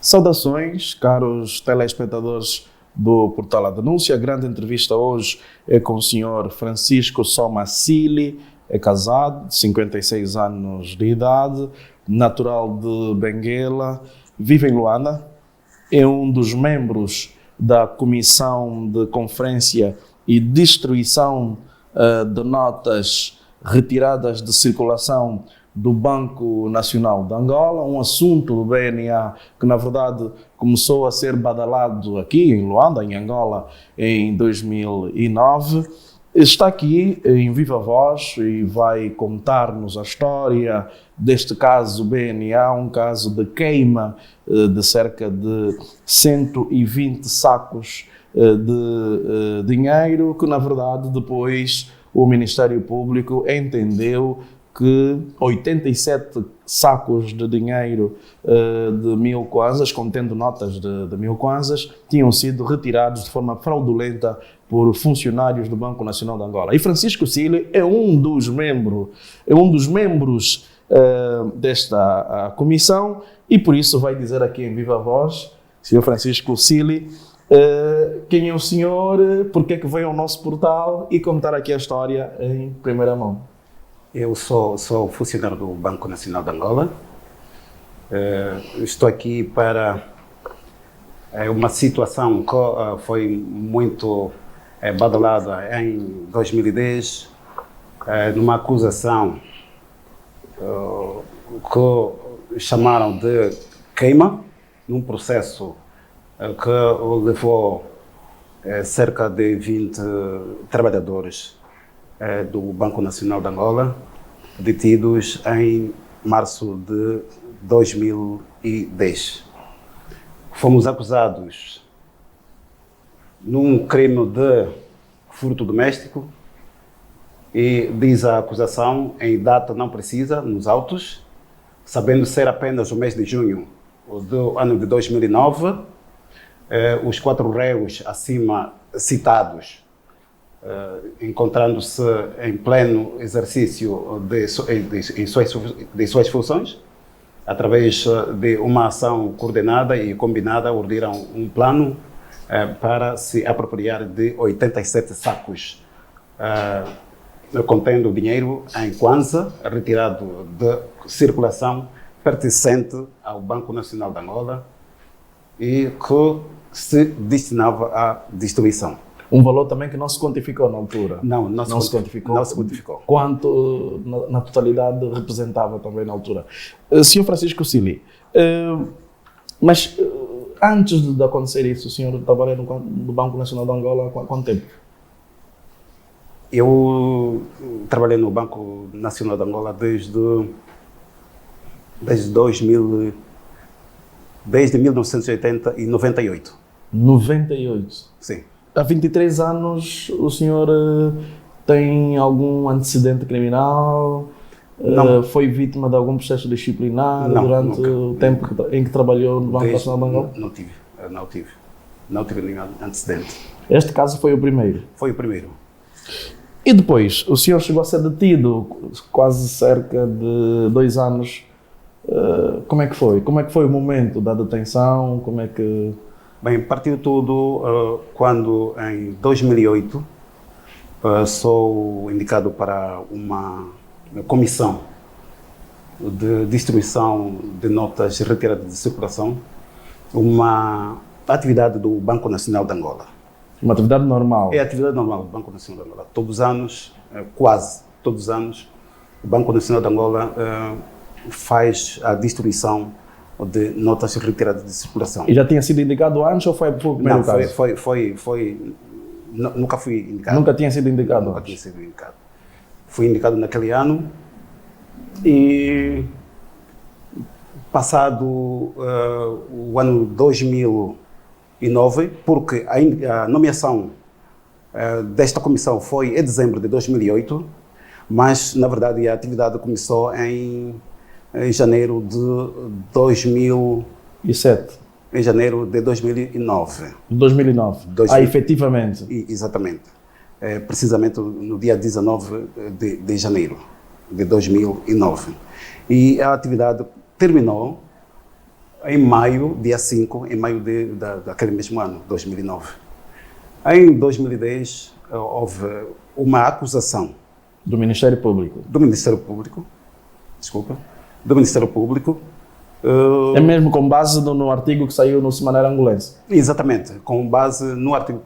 Saudações, caros telespectadores do Portal A Denúncia. A grande entrevista hoje é com o senhor Francisco Soma Sili, é casado, de 56 anos de idade, natural de Benguela, vive em Luanda, é um dos membros da Comissão de Conferência e Distribuição de Notas retiradas de circulação do Banco Nacional de Angola, um assunto do BNA que, na verdade, começou a ser badalado aqui em Luanda, em Angola, em 2009. Está aqui em viva voz e vai contar-nos a história deste caso BNA, um caso de queima de cerca de 120 sacos de dinheiro, que, na verdade, depois o Ministério Público entendeu que 87 sacos de dinheiro de 1000 kwanzas, contendo notas de 1000 kwanzas, tinham sido retirados de forma fraudulenta por funcionários do Banco Nacional de Angola. E Francisco Sili é um dos membros desta comissão e por isso vai dizer aqui em viva voz, Sr. Francisco Sili, quem é o senhor, porque é que veio ao nosso portal e contar aqui a história em primeira mão. Eu sou funcionário do Banco Nacional de Angola. Estou aqui para uma situação que foi muito badalada em 2010, numa acusação que chamaram de queima, num processo que levou cerca de 20 trabalhadores do Banco Nacional de Angola, detidos em março de 2010. Fomos acusados num crime de furto doméstico e diz a acusação em data não precisa nos autos, sabendo ser apenas o mês de junho do ano de 2009, os 4 réus acima citados encontrando-se em pleno exercício de suas funções, através de uma ação coordenada e combinada, urdiram um plano para se apropriar de 87 sacos contendo dinheiro em kwanza, retirado de circulação, pertencente ao Banco Nacional de Angola e que se destinava à distribuição. Um valor também que não se quantificou na altura. Não se quantificou. Não se quantificou. Quanto na totalidade representava também na altura. Sr. Francisco Sili, mas antes de acontecer isso, o senhor trabalha no Banco Nacional de Angola há quanto tempo? Eu trabalhei no Banco Nacional de Angola desde 1980 e 98. 98? Sim. Há 23 anos o senhor tem algum antecedente criminal? Não. Foi vítima de algum processo disciplinar durante nunca. O tempo em que trabalhou no Banco Nacional de Angola? Não tive nenhum antecedente. Este caso foi o primeiro? Foi o primeiro. E depois, o senhor chegou a ser detido quase cerca de 2 anos. Como é que foi? Como é que foi o momento da detenção? Como é que... Bem, partiu tudo quando, em 2008, sou indicado para uma comissão de distribuição de notas retiradas de circulação, uma atividade do Banco Nacional de Angola. Uma atividade normal? É a atividade normal do Banco Nacional de Angola. Todos os anos, quase todos os anos, o Banco Nacional de Angola faz a distribuição de notas retiradas de circulação. E já tinha sido indicado antes ou foi o primeiro caso? Nunca fui indicado. Nunca tinha sido indicado Nunca tinha sido indicado. Fui indicado naquele ano e passado o ano 2009, porque a nomeação desta comissão foi em dezembro de 2008, mas na verdade a atividade começou em janeiro de 2007. Em janeiro de 2009. 2009. Efetivamente. Exatamente. Precisamente no dia 19 de janeiro de 2009. E a atividade terminou em maio, dia 5, em maio daquele mesmo ano, 2009. Em 2010, houve uma acusação Do Ministério Público. do Ministério Público, É mesmo com base no artigo que saiu no Semanário Angolense? exatamente, com base no artigo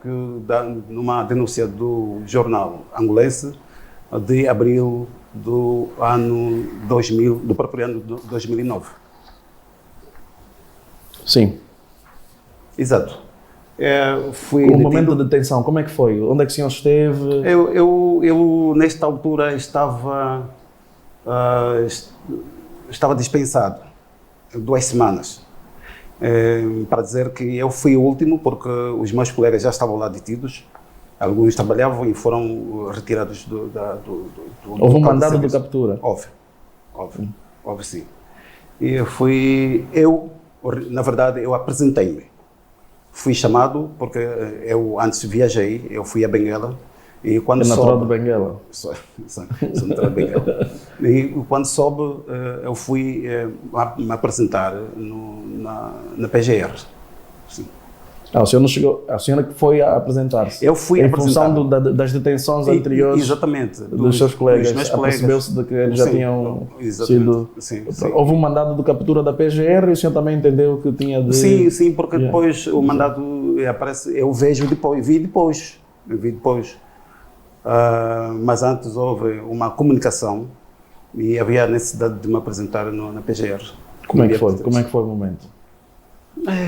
numa denúncia do jornal Angolense de abril do ano 2000, do próprio ano de 2009. Sim. Exato. Fui O momento detido. de detenção, como é que foi? Onde é que o senhor esteve? Eu nesta altura, estava dispensado 2 semanas. Para dizer que eu fui o último, porque os meus colegas já estavam lá detidos. Alguns trabalhavam e foram retirados do Houve um local de mandado de serviço. captura? Houve sim. E na verdade, eu apresentei-me. Fui chamado porque eu antes viajei, eu fui a Benguela e quando É natural de soube... Benguela? Sou natural de Benguela. E quando soube, eu fui me apresentar na PGR. Sim. O senhor não chegou, a senhora que foi a apresentar-se? Eu fui em função apresentar. das detenções anteriores exatamente, dos seus colegas, meus colegas. apercebeu-se de que eles já Sim, tinham exatamente. sido... Sim. Houve um mandado de captura da PGR e o senhor também entendeu que tinha de... Sim, porque depois o mandado aparece, eu vi depois. Mas antes houve uma comunicação e havia a necessidade de me apresentar na PGR. Como é que foi? Como é que foi o momento?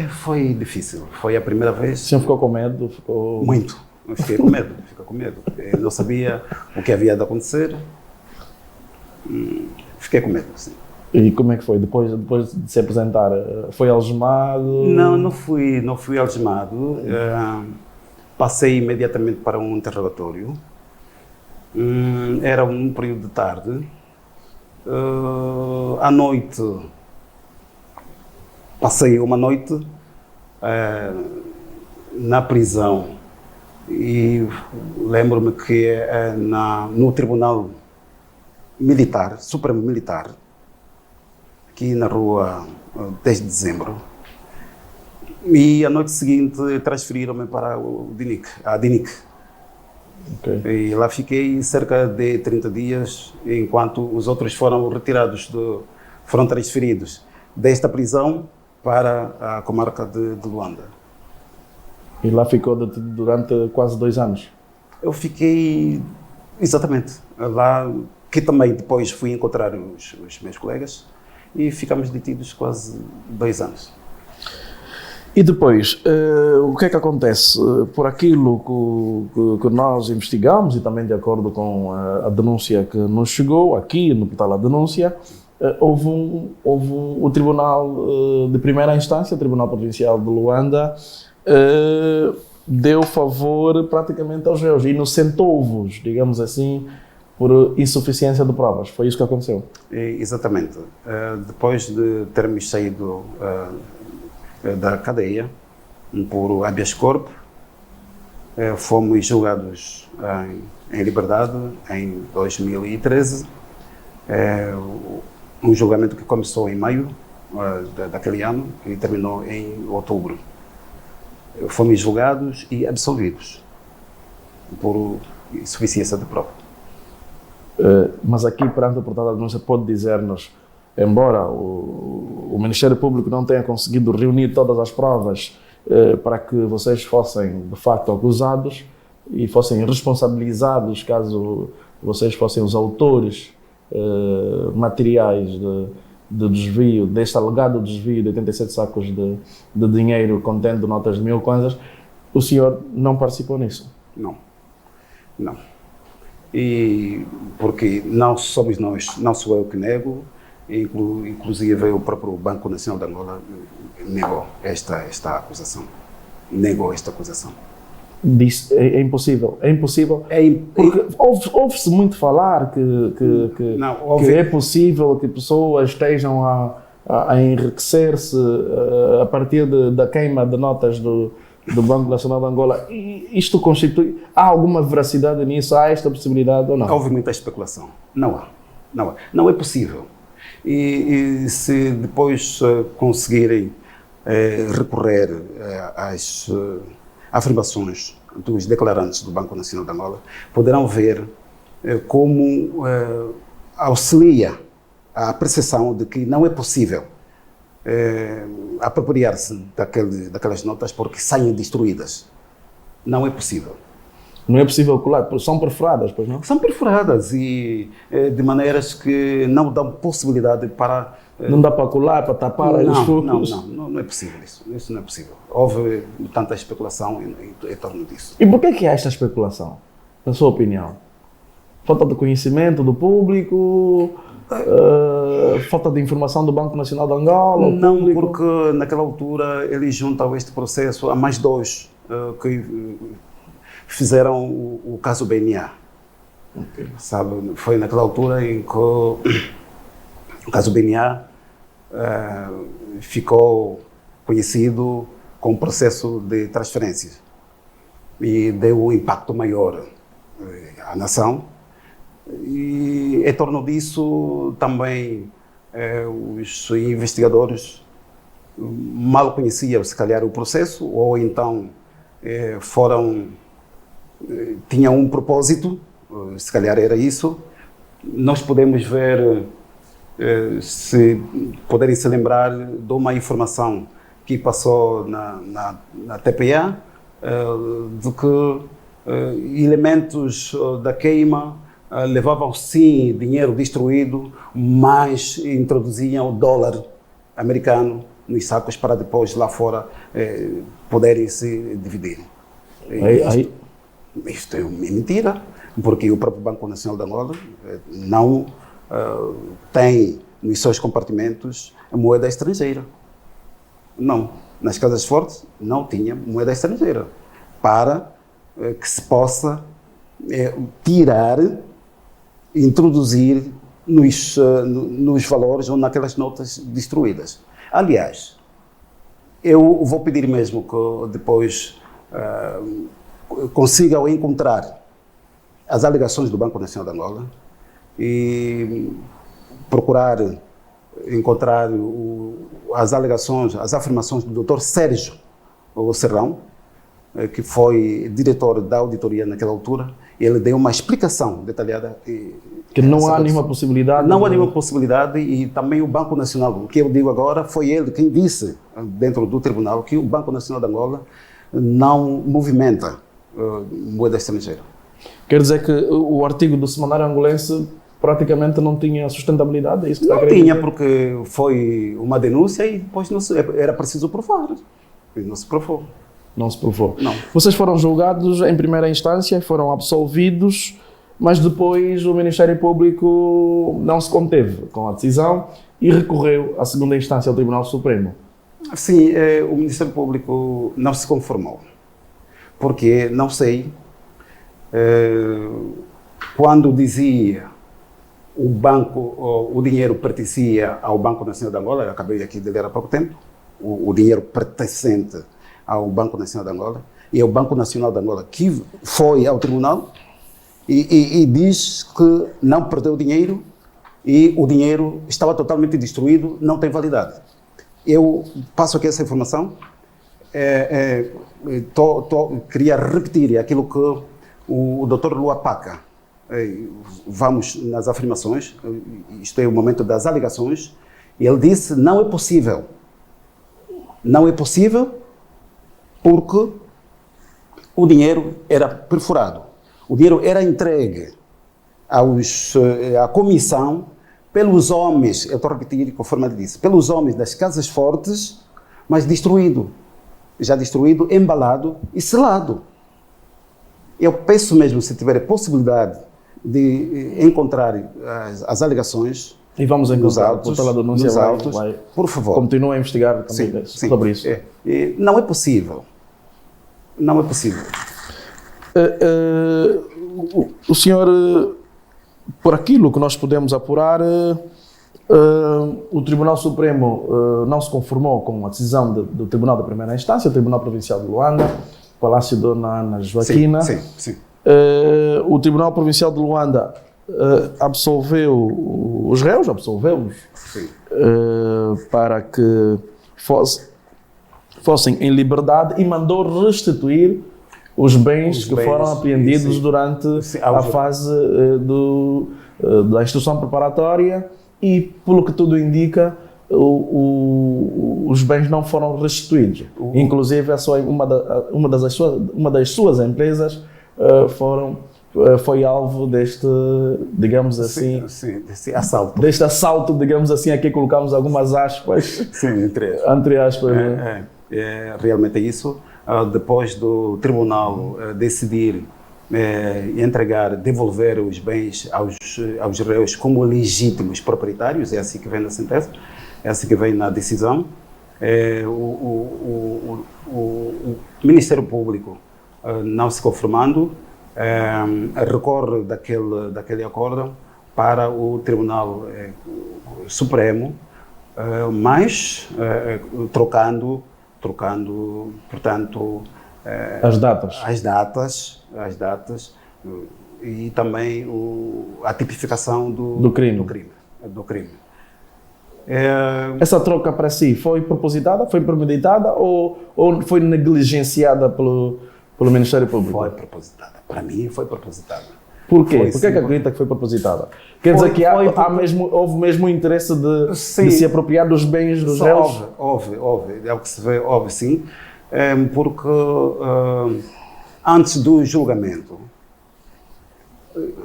Foi difícil. Foi a primeira vez. O senhor ficou com medo? Ficou... Muito. Eu fiquei com medo. Eu não sabia o que havia de acontecer. Fiquei com medo, sim. E como é que foi? Depois de se apresentar, foi algemado? Não fui algemado. Passei imediatamente para um interrogatório. Era um período de tarde. À noite, passei uma noite na prisão e lembro-me que no Tribunal Militar, Supremo Militar, aqui na rua 10 de dezembro, e a noite seguinte transferiram-me para a DINIC. Okay. E lá fiquei cerca de 30 dias, enquanto os outros foram foram transferidos desta prisão para a comarca de Luanda. E lá ficou durante quase 2 anos? Eu fiquei, exatamente, lá, que também depois fui encontrar os meus colegas e ficamos detidos quase 2 anos. E depois, o que é que acontece? Por aquilo que nós investigamos e também de acordo com a denúncia que nos chegou aqui no portal A Denúncia, houve o Tribunal de Primeira Instância, o Tribunal Provincial de Luanda, deu favor praticamente aos réus, inocentou-vos, digamos assim, por insuficiência de provas. Foi isso que aconteceu? Exatamente. Depois de termos saído da cadeia por habeas corpus, fomos julgados em liberdade em 2013, um julgamento que começou em maio daquele ano e terminou em outubro. Fomos julgados e absolvidos por insuficiência de prova. Mas aqui, perante o portal da denúncia, pode dizer-nos, embora o Ministério Público não tenha conseguido reunir todas as provas para que vocês fossem, de facto, acusados e fossem responsabilizados caso vocês fossem os autores materiais de desvio, deste alegado desvio de 87 sacos de dinheiro contendo notas de 1000 kwanzas, o senhor não participou nisso? Não. E porque não somos nós, não sou eu que nego, inclusive o próprio Banco Nacional de Angola negou esta acusação. Disse, é impossível. Porque ouve-se muito falar que é possível que pessoas estejam a enriquecer-se a partir da queima de notas do Banco Nacional de Angola. E isto constitui... Há alguma veracidade nisso? Há esta possibilidade ou não? Houve muita especulação. Não há. Não é possível. E se depois conseguirem recorrer às afirmações dos declarantes do Banco Nacional de Angola, poderão ver como auxilia a percepção de que não é possível apropriar-se daquelas notas porque saem destruídas. Não é possível. Não é possível colar, são perfuradas, pois não? São perfuradas e de maneiras que não dão possibilidade para... Não dá para colar, para tapar os focos? Não é possível isso. Isso não é possível. Houve tanta especulação em torno disso. E por que há esta especulação, na sua opinião? Falta de conhecimento do público? Falta de informação do Banco Nacional de Angola? Não, porque naquela altura eles juntam este processo a mais dois que fizeram o caso BNA. Okay. Sabe, foi naquela altura em que o caso BNA ficou conhecido com o processo de transferências e deu um impacto maior à nação. E em torno disso também os investigadores mal conheciam se calhar o processo ou então tinham um propósito, se calhar era isso. Nós podemos ver, se poderem se lembrar de uma informação que passou na TPA, de que elementos da queima levavam sim dinheiro destruído, mas introduziam o dólar americano nos sacos para depois lá fora poderem se dividir. Isto é mentira, porque o próprio Banco Nacional de Angola não tem nos seus compartimentos a moeda estrangeira. Não. Nas casas fortes não tinha moeda estrangeira para que se possa tirar, introduzir nos valores ou naquelas notas destruídas. Aliás, eu vou pedir mesmo que depois consigam encontrar as alegações do Banco Nacional de Angola e procurar encontrar as alegações, as afirmações do Dr. Sérgio Serrão, que foi diretor da auditoria naquela altura. Ele deu uma explicação detalhada. Que não há nenhuma possibilidade? Não há nenhuma possibilidade, e também o Banco Nacional, o que eu digo agora, foi ele quem disse dentro do tribunal que o Banco Nacional de Angola não movimenta moeda estrangeira. Quer dizer que o artigo do Semanário Angolense praticamente não tinha sustentabilidade? É isso que não tinha, porque foi uma denúncia e depois era preciso provar. E não se provou. Não se provou? Não. Vocês foram julgados em primeira instância, foram absolvidos, mas depois o Ministério Público não se conteve com a decisão e recorreu à segunda instância ao Tribunal Supremo. Sim, o Ministério Público não se conformou, porque, não sei, quando dizia o dinheiro pertencia ao Banco Nacional de Angola, eu acabei aqui de ler há pouco tempo, o dinheiro pertencente ao Banco Nacional de Angola, e é o Banco Nacional de Angola que foi ao tribunal e diz que não perdeu dinheiro e o dinheiro estava totalmente destruído, não tem validade. Eu passo aqui essa informação, queria repetir aquilo que o Dr. Lua Paca, vamos nas afirmações, isto é o momento das alegações, e ele disse: não é possível porque o dinheiro era perfurado, o dinheiro era entregue à comissão pelos homens, eu estou a repetir conforme ele disse, pelos homens das casas fortes, mas já destruído, embalado e selado. Eu peço mesmo, se tiver a possibilidade de encontrar as alegações, e vamos encontrar, por pela denúncia, vai, por favor. Continua a investigar também sobre isso. Não é possível. Não é possível. O senhor, por aquilo que nós podemos apurar, o Tribunal Supremo não se conformou com a decisão do Tribunal da Primeira Instância, o Tribunal Provincial de Luanda, Palácio Dona Ana Joaquina. Sim. O Tribunal Provincial de Luanda absolveu-os para que fossem em liberdade e mandou restituir os bens que foram apreendidos durante a fase da instrução preparatória e, pelo que tudo indica, os bens não foram restituídos. Inclusive, uma das suas empresas foi alvo deste, digamos assim, desse assalto. Deste assalto, digamos assim, aqui colocamos algumas aspas. Sim, entre aspas. Realmente é isso. Depois do tribunal decidir devolver os bens aos réus como legítimos proprietários, é assim que vem na sentença, é assim que vem na decisão. O Ministério Público, não se conformando, recorre daquele acordo para o Tribunal Supremo, mas trocando, portanto, as datas e também a tipificação do crime. Essa troca para si foi propositada, foi premeditada ou foi negligenciada pelo Ministério Público? Foi propositada. Para mim foi propositada. Por quê? Por que acredita que foi propositada? Quer dizer que houve mesmo o interesse de se apropriar dos bens dos réus? Houve. É o que se vê, houve sim. Porque antes do julgamento,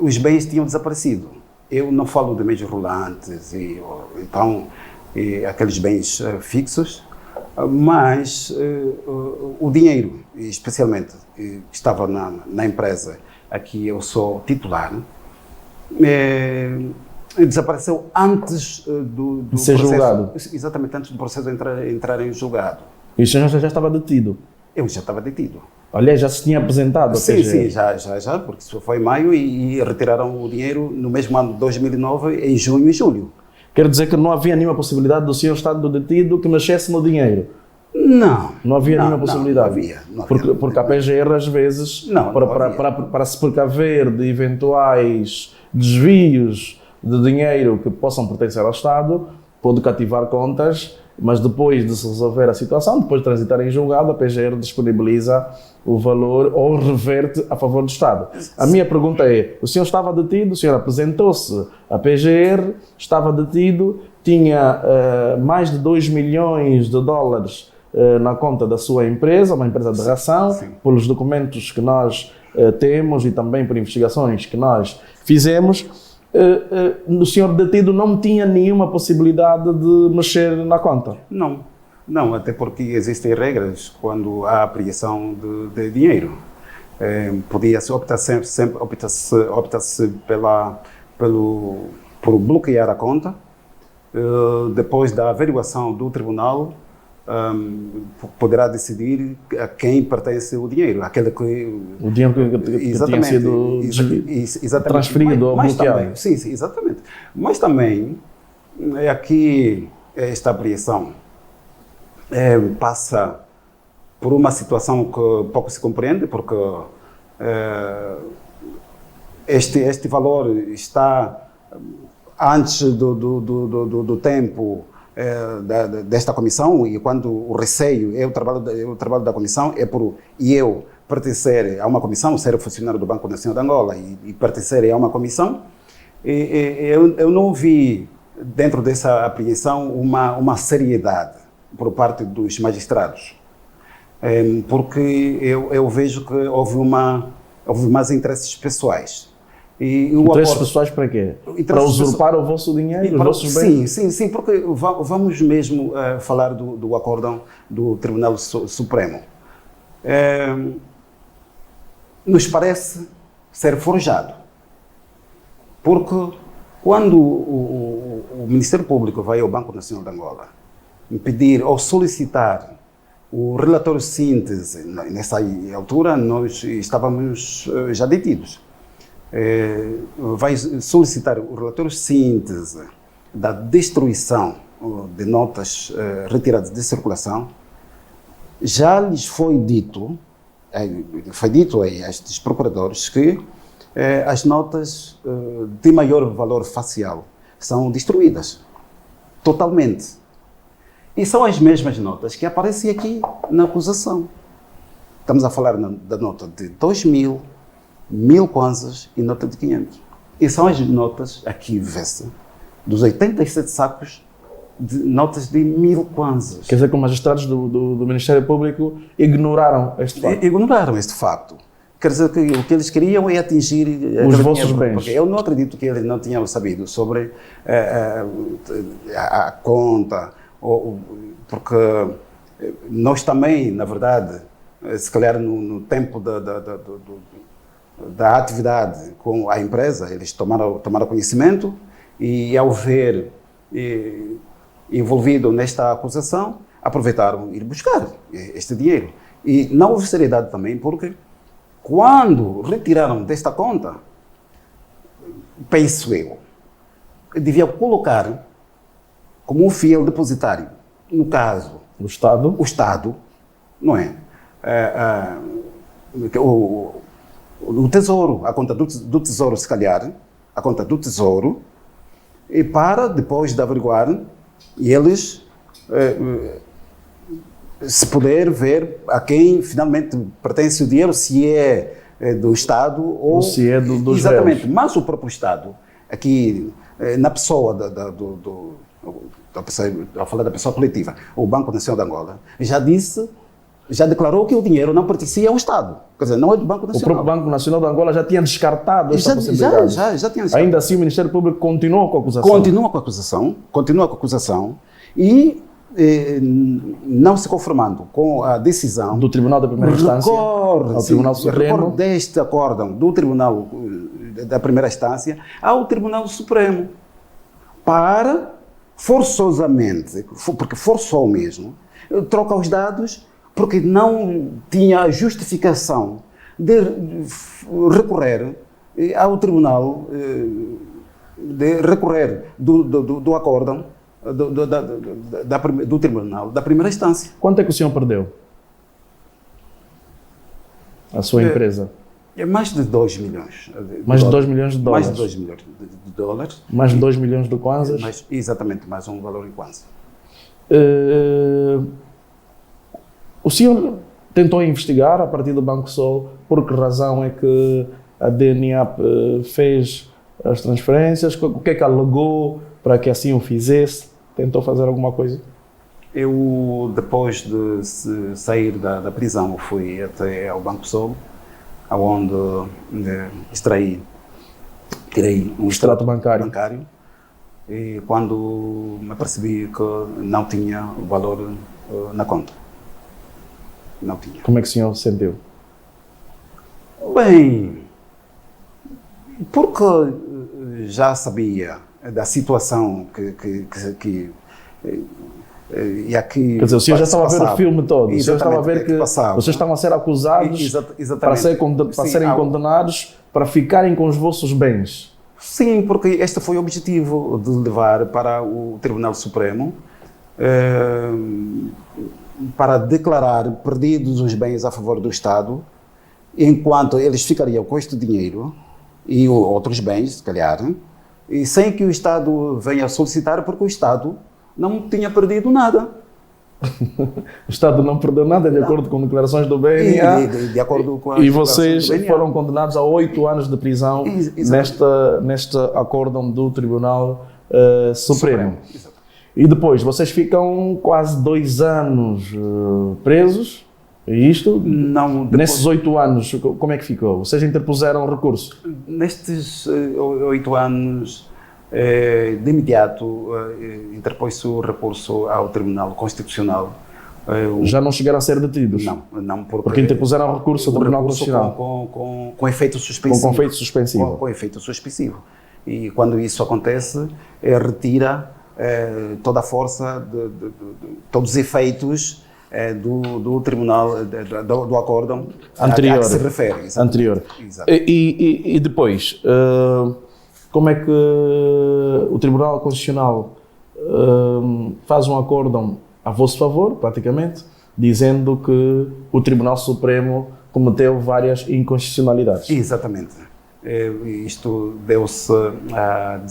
os bens tinham desaparecido. Eu não falo de meios rolantes e aqueles bens fixos, mas o dinheiro, especialmente, que estava na empresa a que eu sou titular, desapareceu antes do ser processo, julgado. Exatamente, antes do processo entrar em julgado. E o senhor já estava detido? Eu já estava detido. Aliás, já se tinha apresentado? Sim, já, porque isso foi em maio e retiraram o dinheiro no mesmo ano de 2009, em junho e julho. Quer dizer que não havia nenhuma possibilidade do senhor estado detido que mexesse no dinheiro? Não havia nenhuma possibilidade. Não havia. Porque a PGR, às vezes, para se precaver de eventuais desvios de dinheiro que possam pertencer ao Estado, pode cativar contas, mas depois de se resolver a situação, depois de transitar em julgado, a PGR disponibiliza o valor ou reverte a favor do Estado. A minha pergunta é, o senhor estava detido, o senhor apresentou-se à PGR, estava detido, tinha mais de 2 milhões de dólares na conta da sua empresa, uma empresa de ração, sim. Pelos documentos que nós temos e também por investigações que nós fizemos, o senhor detido não tinha nenhuma possibilidade de mexer na conta? Não, até porque existem regras quando há apreensão de dinheiro. Podia-se opta-se por bloquear a conta. Depois da averiguação do tribunal, poderá decidir a quem pertence o dinheiro, aquele que o dinheiro que tinha sido transferido ou bloqueado. Também, sim, exatamente. Mas também aqui esta apreensão passa por uma situação que pouco se compreende, porque este valor está antes do tempo desta comissão, e quando o receio o trabalho da comissão é por eu pertencer a uma comissão, ser funcionário do Banco Nacional de Angola e pertencer a uma comissão, eu não vi dentro dessa apreensão uma seriedade por parte dos magistrados, porque eu vejo que houve mais interesses pessoais. Interesses pessoais para quê? Para usurpar o vosso dinheiro, os vossos bens? Sim, porque vamos mesmo falar do acórdão do Tribunal Supremo. Nos parece ser forjado, porque quando o Ministério Público vai ao Banco Nacional de Angola pedir ou solicitar o relatório síntese, nessa altura nós estávamos já detidos, vai solicitar o relatório síntese da destruição de notas retiradas de circulação, já lhes foi dito a estes procuradores que as notas de maior valor facial são destruídas totalmente. E são as mesmas notas que aparecem aqui na acusação. Estamos a falar da nota de 2.000, 1.000 kwanzas e nota de 500. E são as notas, aqui vê-se, dos 87 sacos de notas de 1.000 kwanzas. Quer dizer que os magistrados do Ministério Público ignoraram este facto? Ignoraram este facto. Quer dizer que o que eles queriam é atingir os vossos bens. Porque eu não acredito que eles não tenham sabido sobre a conta, porque nós também, na verdade, se calhar no tempo da atividade com a empresa, eles tomaram conhecimento e, ao ver envolvido nesta acusação, aproveitaram ir buscar este dinheiro. E não houve seriedade também, porque quando retiraram desta conta, penso eu, devia colocar como um fiel depositário, no caso, o Estado, não é? O Tesouro, a conta do Tesouro, se calhar, a conta do Tesouro, e para depois de averiguar, e eles se poder ver a quem finalmente pertence o dinheiro, se é do Estado ou se é dos exatamente, réus. Mas o próprio Estado, aqui na pessoa ao falar da pessoa coletiva, o Banco Nacional de Angola, já declarou que o dinheiro não pertencia ao Estado. Quer dizer, não é do Banco Nacional. O próprio Banco Nacional de Angola já tinha descartado esta possibilidade. Já tinha descartado. Ainda assim, o Ministério Público continua com a acusação. Continua com a acusação e não se conformando com a decisão do Tribunal da Primeira Instância ao Tribunal Supremo, deste acórdão do Tribunal da Primeira Instância ao Tribunal Supremo, para forçosamente, porque forçou mesmo, troca os dados, porque não tinha justificação de recorrer ao Tribunal, de recorrer do acórdão do Tribunal da Primeira Instância. Quanto é que o senhor perdeu? A sua empresa? Mais de 2 milhões. Mais de 2 milhões de dólares? Mais de 2 milhões de dólares. Mais de 2 milhões de kwanzas? Exatamente, mais um valor em kwanza. O senhor tentou investigar a partir do Banco Sol por que razão é que a DNAP fez as transferências? O que é que alegou para que assim o fizesse? Tentou fazer alguma coisa? Eu, depois de sair da prisão, fui até ao Banco Sol, onde tirei um extrato bancário, e quando me percebi que não tinha o valor na conta. Não tinha. Como é que o senhor se sentiu? Bem, porque já sabia da situação e aqui. Quer dizer, o senhor já estava a ver o filme todo, o senhor estava a ver que vocês estavam a ser acusados para serem condenados para ficarem com os vossos bens. Sim, porque este foi o objetivo de levar para o Tribunal Supremo para declarar perdidos os bens a favor do Estado, enquanto eles ficariam com este dinheiro e outros bens, se calhar, e sem que o Estado venha solicitar, porque o Estado não tinha perdido nada. O Estado não perdeu nada, de acordo com declarações do BNA. De acordo com e vocês foram condenados a 8 anos de prisão neste acórdão do Tribunal Supremo. E depois, vocês ficam quase 2 anos presos, é isto? Não. Nesses 8 anos, como é que ficou? Vocês interpuseram recurso? Nestes 8 anos, de imediato, interpôs-se o recurso ao Tribunal Constitucional. Já não chegaram a ser detidos? Não, porque interpuseram recurso ao Tribunal Constitucional. Com efeito suspensivo. Com efeito suspensivo. Com efeito suspensivo. E quando isso acontece, retira toda a força, todos os efeitos do Tribunal, do acórdão anterior, a que se refere. Anterior. E depois, como é que o Tribunal Constitucional faz um acórdão a vosso favor, praticamente, dizendo que o Tribunal Supremo cometeu várias inconstitucionalidades? Exatamente. Isto deu-se a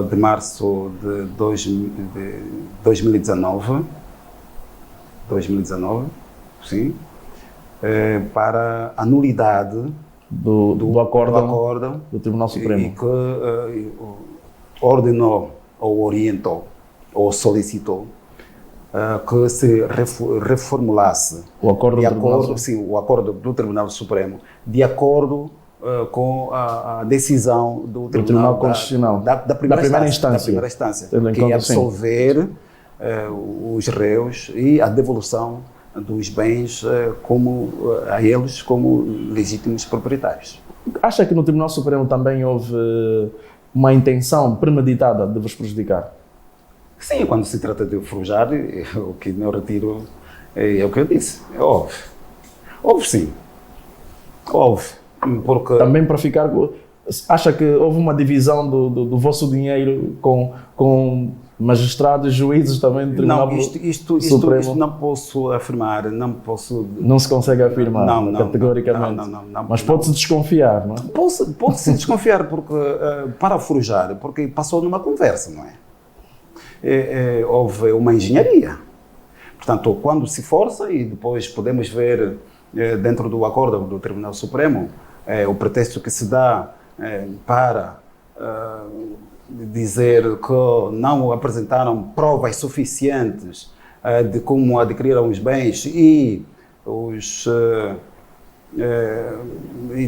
de março de 2019, sim, para a nulidade do acórdão do Tribunal Supremo. E que ordenou, ou orientou, ou solicitou que se reformulasse o acordo o acordo do Tribunal Supremo, de acordo com a decisão do Tribunal Constitucional da primeira instância, que ia absolver os réus e a devolução dos bens a eles como legítimos proprietários. Acha que no Tribunal Supremo também houve uma intenção premeditada de vos prejudicar? Sim, quando se trata de forjar, o que eu retiro é o que eu disse. Houve. Houve sim. Houve. Porque... Também para ficar... Acha que houve uma divisão do vosso dinheiro com magistrados, juízes também do Tribunal Supremo? Isto não posso afirmar, não posso... Não se consegue afirmar, categoricamente. Não, mas pode-se desconfiar, não é? Pode-se desconfiar, porque, para forjar, porque passou numa conversa, não é? Houve uma engenharia. Portanto, quando se força, e depois podemos ver dentro do acordo do Tribunal Supremo, o pretexto que se dá para dizer que não apresentaram provas suficientes de como adquiriram os bens e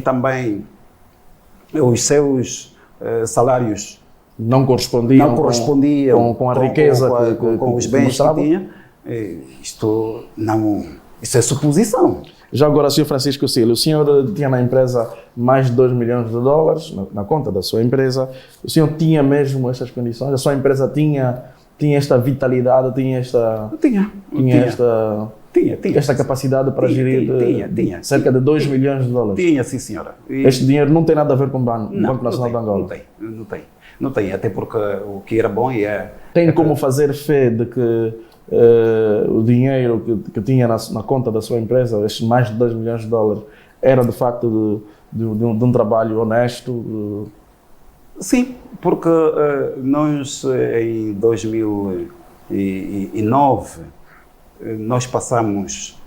também os seus salários não correspondiam com a riqueza, com os bens que tinha. Isto é suposição. Já agora, Sr. Francisco Cílio, o senhor tinha na empresa mais de 2 milhões de dólares na conta da sua empresa. O senhor tinha mesmo estas condições? A sua empresa tinha esta vitalidade, tinha esta capacidade para gerir cerca de 2 milhões de dólares? Tinha, sim, senhora. Este dinheiro não tem nada a ver com o Banco Nacional de Angola? Não tem, até porque o que era bom Tem como fazer fé de que o dinheiro que tinha na conta da sua empresa, estes mais de 2 milhões de dólares, era de facto de um trabalho honesto? Sim, porque nós em 2009 nós passamos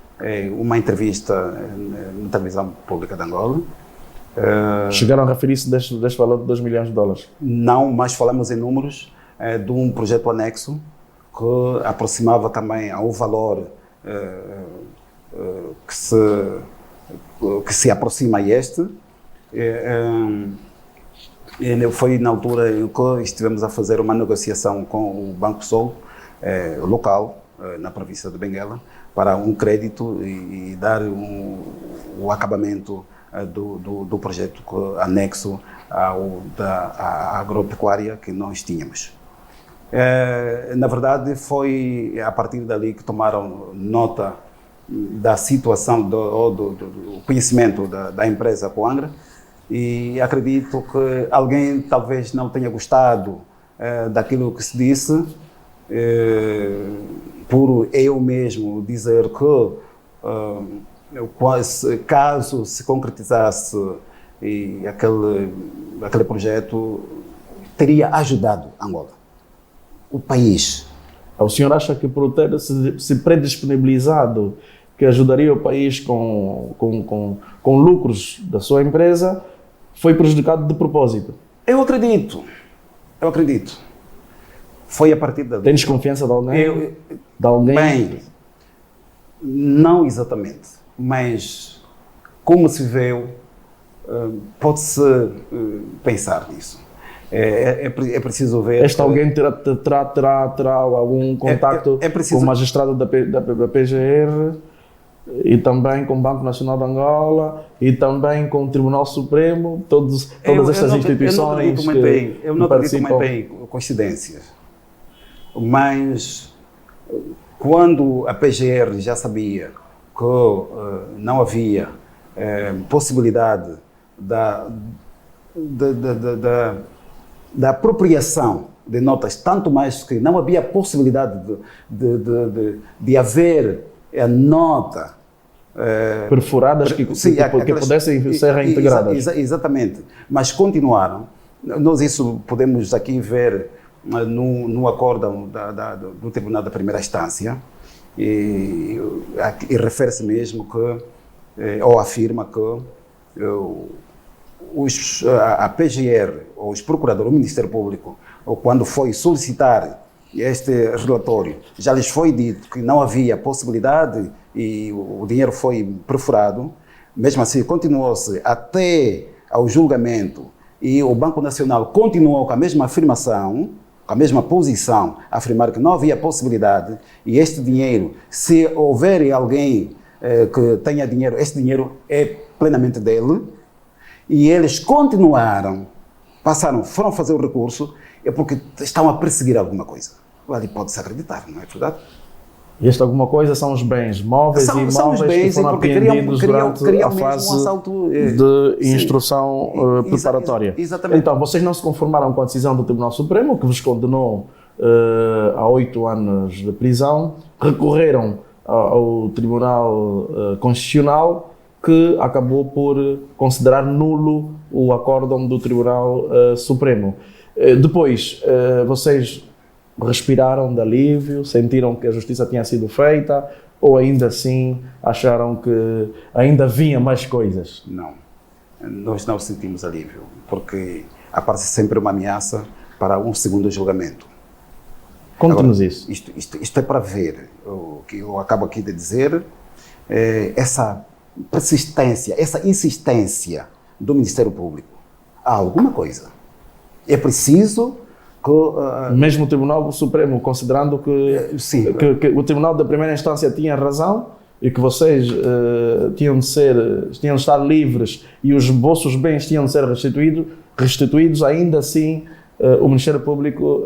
uma entrevista na televisão pública de Angola. Chegaram a referir-se deste valor de 2 milhões de dólares? Não, mas falamos em números de um projeto anexo que aproximava também ao valor que se aproxima a este. Foi na altura em que estivemos a fazer uma negociação com o Banco Sol local, na província de Benguela, para um crédito e dar o acabamento do projeto anexo à agropecuária que nós tínhamos. Na verdade, foi a partir dali que tomaram nota da situação, do conhecimento da empresa Coangra, e acredito que alguém talvez não tenha gostado daquilo que se disse, por eu mesmo dizer que caso se concretizasse aquele projeto, teria ajudado Angola, o país. O senhor acha que por ter se predisponibilizado que ajudaria o país com lucros da sua empresa, foi prejudicado de propósito? Eu acredito. Foi a partir da... Tem desconfiança de alguém? Bem, não exatamente, mas como se vê, pode-se pensar nisso. É preciso ver... Este alguém terá algum contacto com o magistrado da PGR e também com o Banco Nacional de Angola e também com o Tribunal Supremo, todas estas instituições eu não acredito muito em coincidências, mas quando a PGR já sabia que não havia possibilidade da apropriação de notas, tanto mais que não havia possibilidade de haver a nota perfuradas que pudessem ser reintegradas. Exatamente, mas continuaram. Nós isso podemos aqui ver no acórdão do Tribunal da Primeira Instância, e refere-se mesmo que, ou afirma que a PGR, ou os procuradores, o Ministério Público, ou quando foi solicitar este relatório, já lhes foi dito que não havia possibilidade e o dinheiro foi perfurado. Mesmo assim, continuou-se até ao julgamento e o Banco Nacional continuou com a mesma afirmação, com a mesma posição, a afirmar que não havia possibilidade e este dinheiro, se houver alguém que tenha dinheiro, este dinheiro é plenamente dele. E eles continuaram, foram fazer o recurso, é porque estão a perseguir alguma coisa. Ali pode-se acreditar, não é verdade? E este alguma coisa são os bens móveis e imóveis que foram apreendidos durante a fase de instrução preparatória. Exatamente. Então, vocês não se conformaram com a decisão do Tribunal Supremo, que vos condenou a 8 anos de prisão, recorreram ao Tribunal Constitucional, que acabou por considerar nulo o acórdão do Tribunal Supremo. Depois, vocês respiraram de alívio, sentiram que a justiça tinha sido feita, ou ainda assim acharam que ainda vinha mais coisas? Não, nós não sentimos alívio, porque aparece sempre uma ameaça para um segundo julgamento. Conte-nos isso. Isto é para ver, o que eu acabo aqui de dizer, essa persistência, essa insistência do Ministério Público. Há alguma coisa. É preciso que... Mesmo o Tribunal Supremo, considerando que o Tribunal da Primeira Instância tinha razão e que vocês tinham de estar livres e os vossos bens tinham de ser restituídos, ainda assim o Ministério Público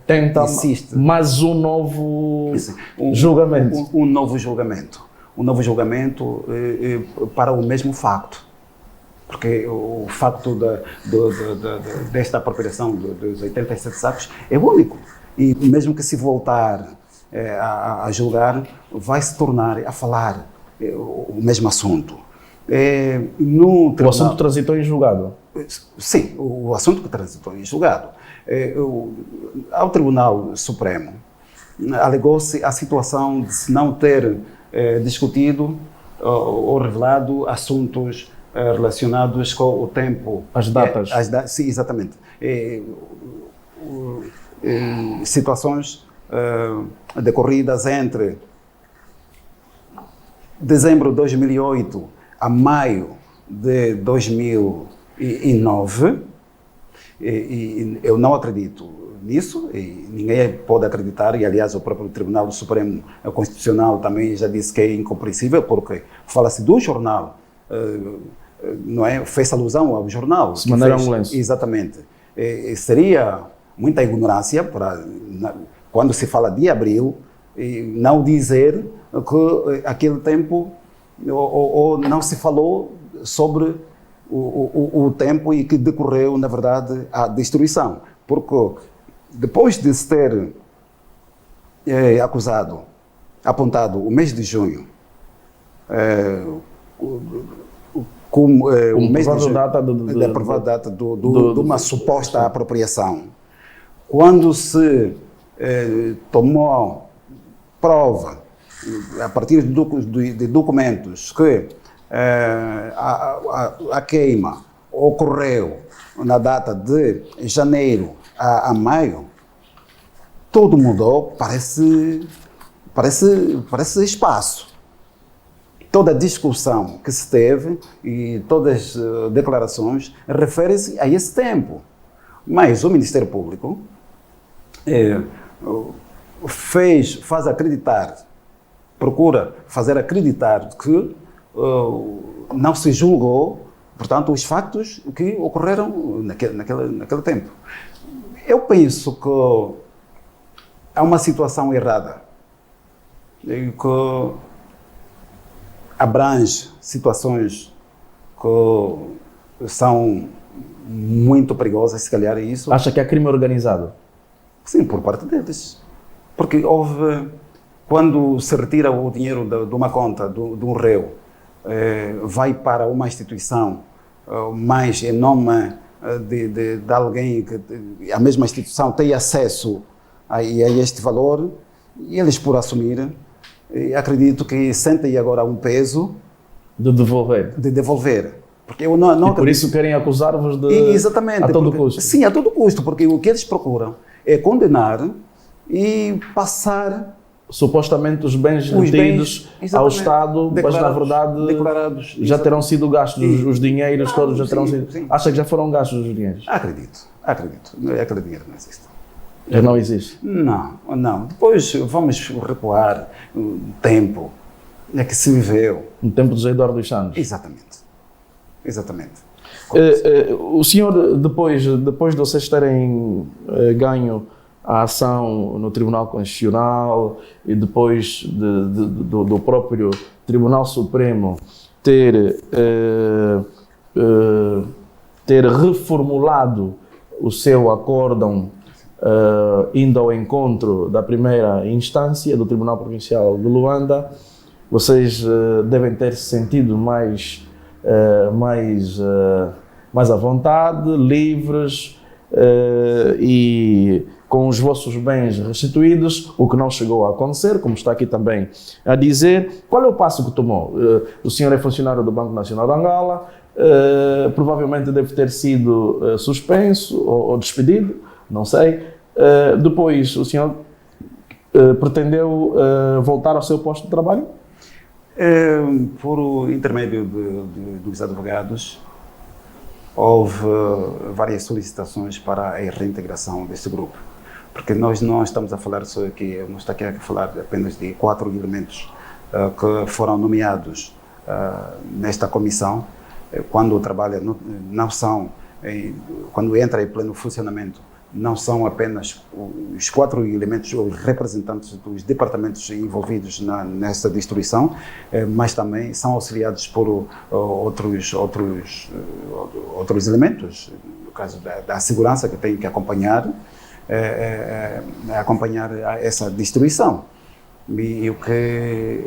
tenta mais um novo julgamento. Um novo julgamento. Um novo julgamento para o mesmo facto. Porque o facto desta apropriação dos 87 sacos é único. E mesmo que se voltar a julgar, vai se tornar a falar o mesmo assunto. O assunto transitou em julgado? Sim, o assunto que transitou em julgado. Ao Tribunal Supremo, alegou-se a situação de se não ter discutido ou revelado assuntos relacionados com o tempo. As datas. Sim, exatamente. Situações decorridas entre dezembro de 2008 a maio de 2009, e eu não acredito nisso, e ninguém pode acreditar, e aliás o próprio Tribunal Supremo Constitucional também já disse que é incompreensível, porque fala-se do jornal, não é? Fez alusão ao jornal. Se mandaram um lenço. Exatamente. Seria muita ignorância para, quando se fala de abril, não dizer que aquele tempo ou não se falou sobre o tempo e que decorreu, na verdade, a destruição. Porque depois de se ter apontado o mês de junho, como o mês de junho, da provável data de uma suposta apropriação, quando se tomou prova, a partir de documentos, que a queima ocorreu na data de janeiro a maio, tudo mudou, parece espaço. Toda a discussão que se teve e todas as declarações referem-se a esse tempo. Mas o Ministério Público procura fazer acreditar que não se julgou, portanto, os factos que ocorreram naquele tempo. Eu penso que há uma situação errada, que abrange situações que são muito perigosas, se calhar é isso. Acha que é crime organizado? Sim, por parte deles. Porque quando se retira o dinheiro de uma conta de um réu, vai para uma instituição, mas em nome de alguém, que a mesma instituição tem acesso a este valor, e eles, por assumir, acredito que sentem agora um peso de devolver. Porque eu não e por isso querem acusar-vos exatamente, a todo custo. Sim, a todo custo, porque o que eles procuram é condenar e passar supostamente os bens retidos ao Estado, mas na verdade já terão sido gastos, os dinheiros todos já terão sido... Sim. Acha que já foram gastos os dinheiros? Acredito. Aquele dinheiro não existe. Já não existe? Não. Depois vamos recuar o tempo que se viveu. No tempo de Eduardo dos Santos? Exatamente. O senhor, depois de vocês terem ganho a ação no Tribunal Constitucional e depois do próprio Tribunal Supremo ter reformulado o seu acórdão indo ao encontro da primeira instância do Tribunal Provincial de Luanda, vocês devem ter se sentido mais à vontade, livres e com os vossos bens restituídos, o que não chegou a acontecer, como está aqui também a dizer. Qual é o passo que tomou? O senhor é funcionário do Banco Nacional de Angola, provavelmente deve ter sido suspenso ou despedido, não sei. Depois, o senhor pretendeu voltar ao seu posto de trabalho? Por o intermédio dos advogados, houve várias solicitações para a reintegração deste grupo, porque nós não estamos a falar só aqui, não está aqui a falar apenas de 4 elementos que foram nomeados nesta comissão, quando trabalha, não são, quando entra em pleno funcionamento, não são apenas os 4 elementos, os representantes dos departamentos envolvidos nesta destruição, mas também são auxiliados por outros elementos, no caso da segurança, que tem que acompanhar essa destruição. E o que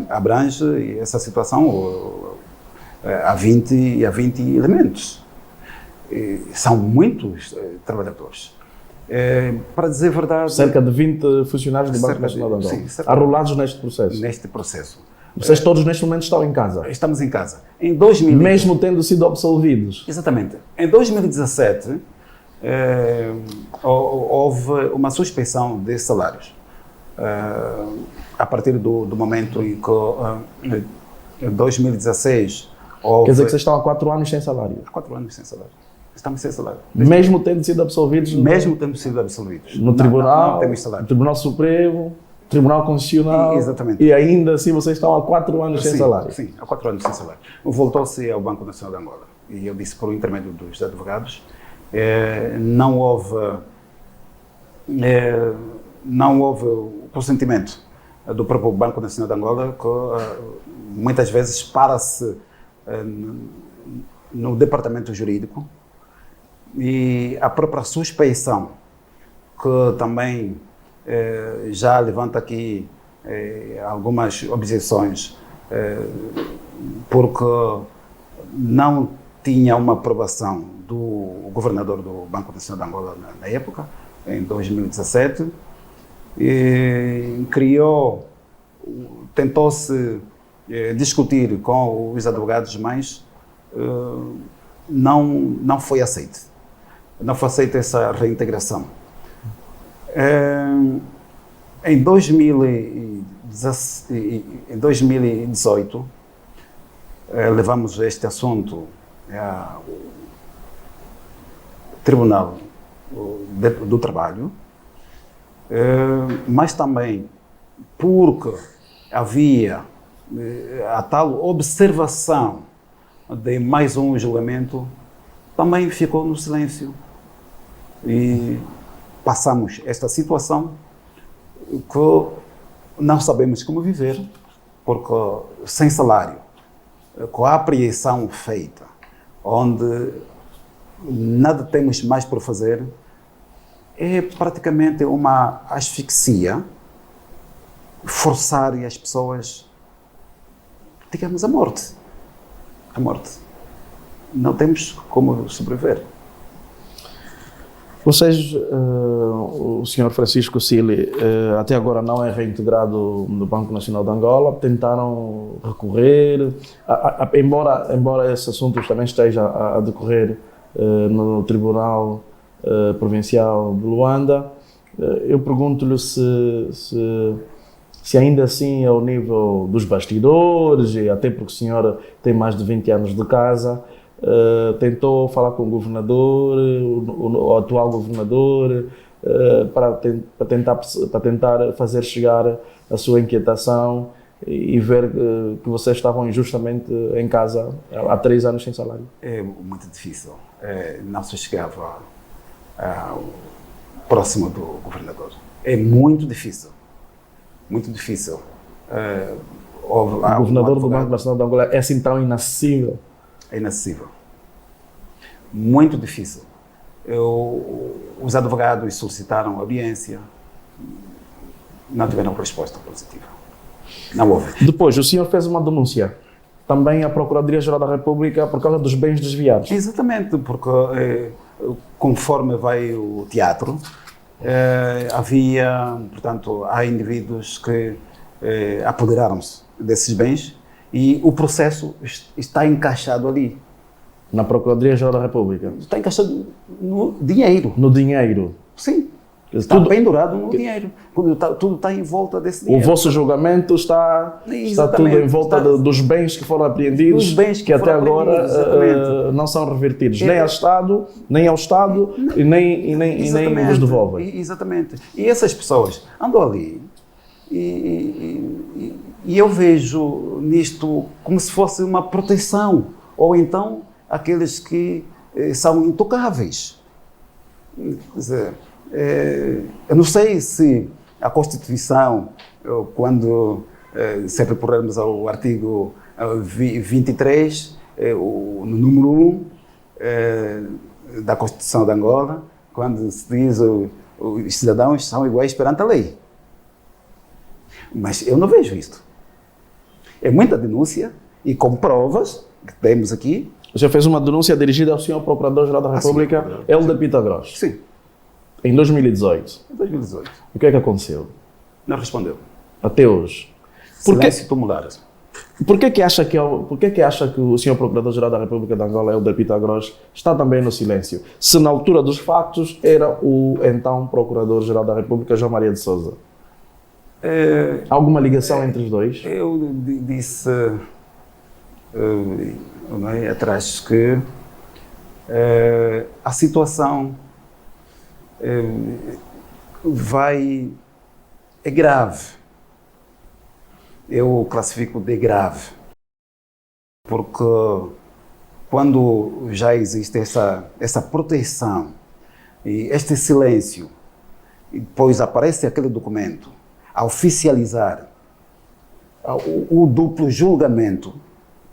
abrange essa situação há 20 elementos. São muitos trabalhadores. Para dizer a verdade... Cerca de 20 funcionários do Banco Nacional de Angola, arrolados neste processo. Vocês todos neste momento estão em casa? Estamos em casa. Em 2000... Mesmo tendo sido absolvidos? Exatamente. Em 2017, houve uma suspensão de salários. A partir do momento em que, em 2016, houve... Quer dizer que vocês estão há 4 anos sem salário? Há 4 anos sem salário. Estamos sem salário. Mesmo tendo sido absolvidos? Mesmo tendo sido absolvidos. No Tribunal, não temos salário. Tribunal Supremo, Tribunal Constitucional. Exatamente. E ainda assim vocês estão há 4 anos sem salário? Sim, há 4 anos sem salário. Voltou-se ao Banco Nacional de Angola. E eu disse por intermédio dos advogados, não houve o consentimento do próprio Banco Nacional de Angola, que muitas vezes para-se no departamento jurídico, e a própria suspeição, que também já levanta aqui algumas objeções, porque não tinha uma aprovação do governador do Banco Nacional de Angola na época, em 2017, e tentou-se discutir com os advogados, mas não foi aceito. Não foi aceita essa reintegração. Em 2018, levamos este assunto ao Tribunal do Trabalho, mas também porque havia a tal observação de mais um julgamento, também ficou no silêncio. E passamos esta situação que não sabemos como viver, porque sem salário, com a apreensão feita, onde nada temos mais por fazer, é praticamente uma asfixia, forçar as pessoas, digamos, à morte. não temos como sobreviver. Vocês, o senhor Francisco Cili, até agora não é reintegrado no Banco Nacional de Angola, tentaram recorrer, embora esse assunto também esteja a decorrer no Tribunal Provincial de Luanda, eu pergunto-lhe se ainda assim é ao nível dos bastidores, e até porque o senhor tem mais de 20 anos de casa, tentou falar com o governador, o atual governador, para tentar fazer chegar a sua inquietação e ver que vocês estavam injustamente em casa há 3 anos sem salário. É muito difícil. Não se chegava próximo do governador. É muito difícil. Muito difícil. O governador do Banco Nacional de Angola é assim tão inacessível? É inacessível. Muito difícil. Os advogados solicitaram audiência, não tiveram resposta positiva. Não houve. Depois, o senhor fez uma denúncia também à Procuradoria-Geral da República por causa dos bens desviados. Exatamente, porque conforme vai o teatro, há indivíduos que apoderaram-se desses bens e o processo está encaixado ali. Na Procuradoria-Geral da República? Está encaixado no dinheiro. No dinheiro? Sim. Está pendurado no dinheiro. Tudo está em volta desse dinheiro. O vosso julgamento está tudo em volta dos bens que foram apreendidos, que até agora não são revertidos nem ao Estado, e nem vos devolvem. Exatamente. E essas pessoas andam ali e eu vejo nisto como se fosse uma proteção, ou então aqueles que são intocáveis. Quer dizer, eu não sei se a Constituição, quando se recorrermos ao artigo 23, no número 1 da Constituição de Angola, quando se diz os cidadãos são iguais perante a lei. Mas eu não vejo isto. É muita denúncia e com provas que temos aqui. O senhor fez uma denúncia dirigida ao senhor Procurador-Geral da República, Hélder Pita Gross. Sim. Em 2018. Em 2018. O que é que aconteceu? Não respondeu. Até hoje. Silêncio tumular. Por que acha que o senhor Procurador-Geral da República de Angola, Hélder Pita Gross, está também no silêncio? Se na altura dos factos era o então Procurador-Geral da República, João Maria de Sousa. Há alguma ligação entre os dois? Eu disse atrás que a situação é grave. Eu classifico de grave, porque quando já existe essa proteção e este silêncio, e depois aparece aquele documento a oficializar o duplo julgamento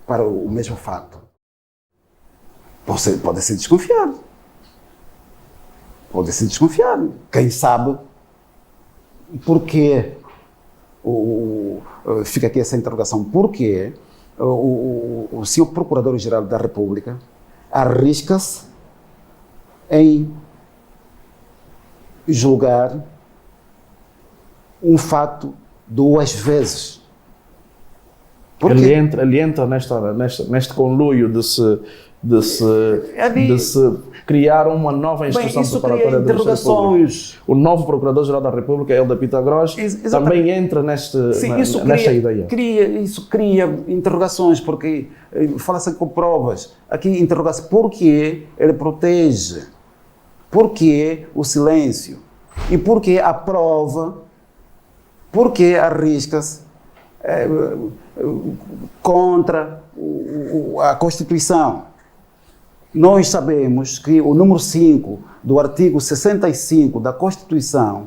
para o mesmo fato, pode ser desconfiado. Pode ser desconfiado. Quem sabe porquê, fica aqui essa interrogação, porquê o senhor Procurador-Geral da República arrisca-se em julgar um fato 2 vezes. Ele entra neste conluio de se criar uma nova instituição preparatória da interrogações. O novo Procurador-Geral da República, Hélder Pita Gross, também entra nesta ideia. Isso cria interrogações, porque fala-se com provas. Aqui interroga-se porquê ele protege, porquê o silêncio e porquê a prova, porquê arrisca-se contra a Constituição. Nós sabemos que o número 5 do artigo 65 da Constituição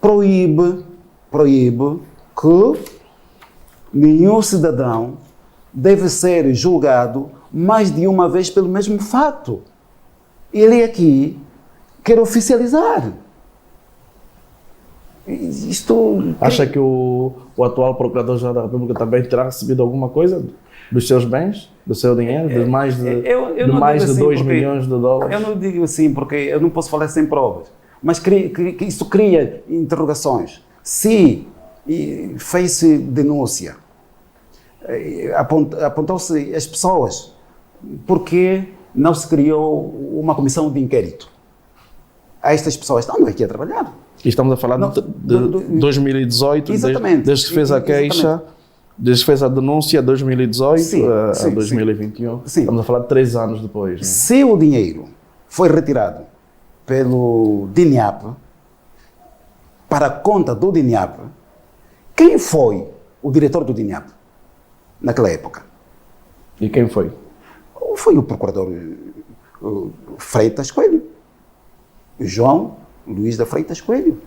proíbe que nenhum cidadão deve ser julgado mais de uma vez pelo mesmo fato. Ele aqui quer oficializar. Isto... Acha que o atual Procurador-Geral da República também terá recebido alguma coisa dos seus bens, do seu dinheiro, de mais de, eu mais de assim 2 milhões de dólares? Eu não digo assim porque eu não posso falar sem provas, mas isso cria interrogações. Se fez-se denúncia, apontou-se as pessoas, por que não se criou uma comissão de inquérito? Estas pessoas estão aqui a trabalhar. E estamos a falar de 2018, desde que fez a queixa, desde que fez a denúncia, 2018 a 2021. Sim. Estamos a falar de 3 anos depois. Né? Se o dinheiro foi retirado pelo DINIAP para a conta do DINIAP, quem foi o diretor do DINIAP naquela época? E quem foi? Foi o procurador Freitas Coelho. João Luís da Freitas Coelho.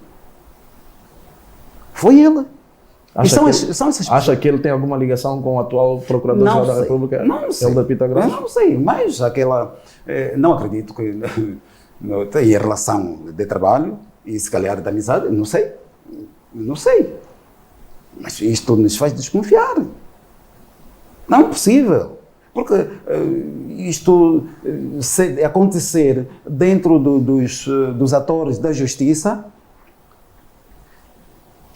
Foi ele. São essas pessoas. Acha que ele tem alguma ligação com o atual Procurador-Geral da República? Não sei. Ele da Pita Grossa? Não sei, mas aquela... não acredito que tem relação de trabalho e se calhar de amizade, não sei. Não sei. Mas isto nos faz desconfiar. Não é possível. Porque isto acontecer dentro dos atores da justiça,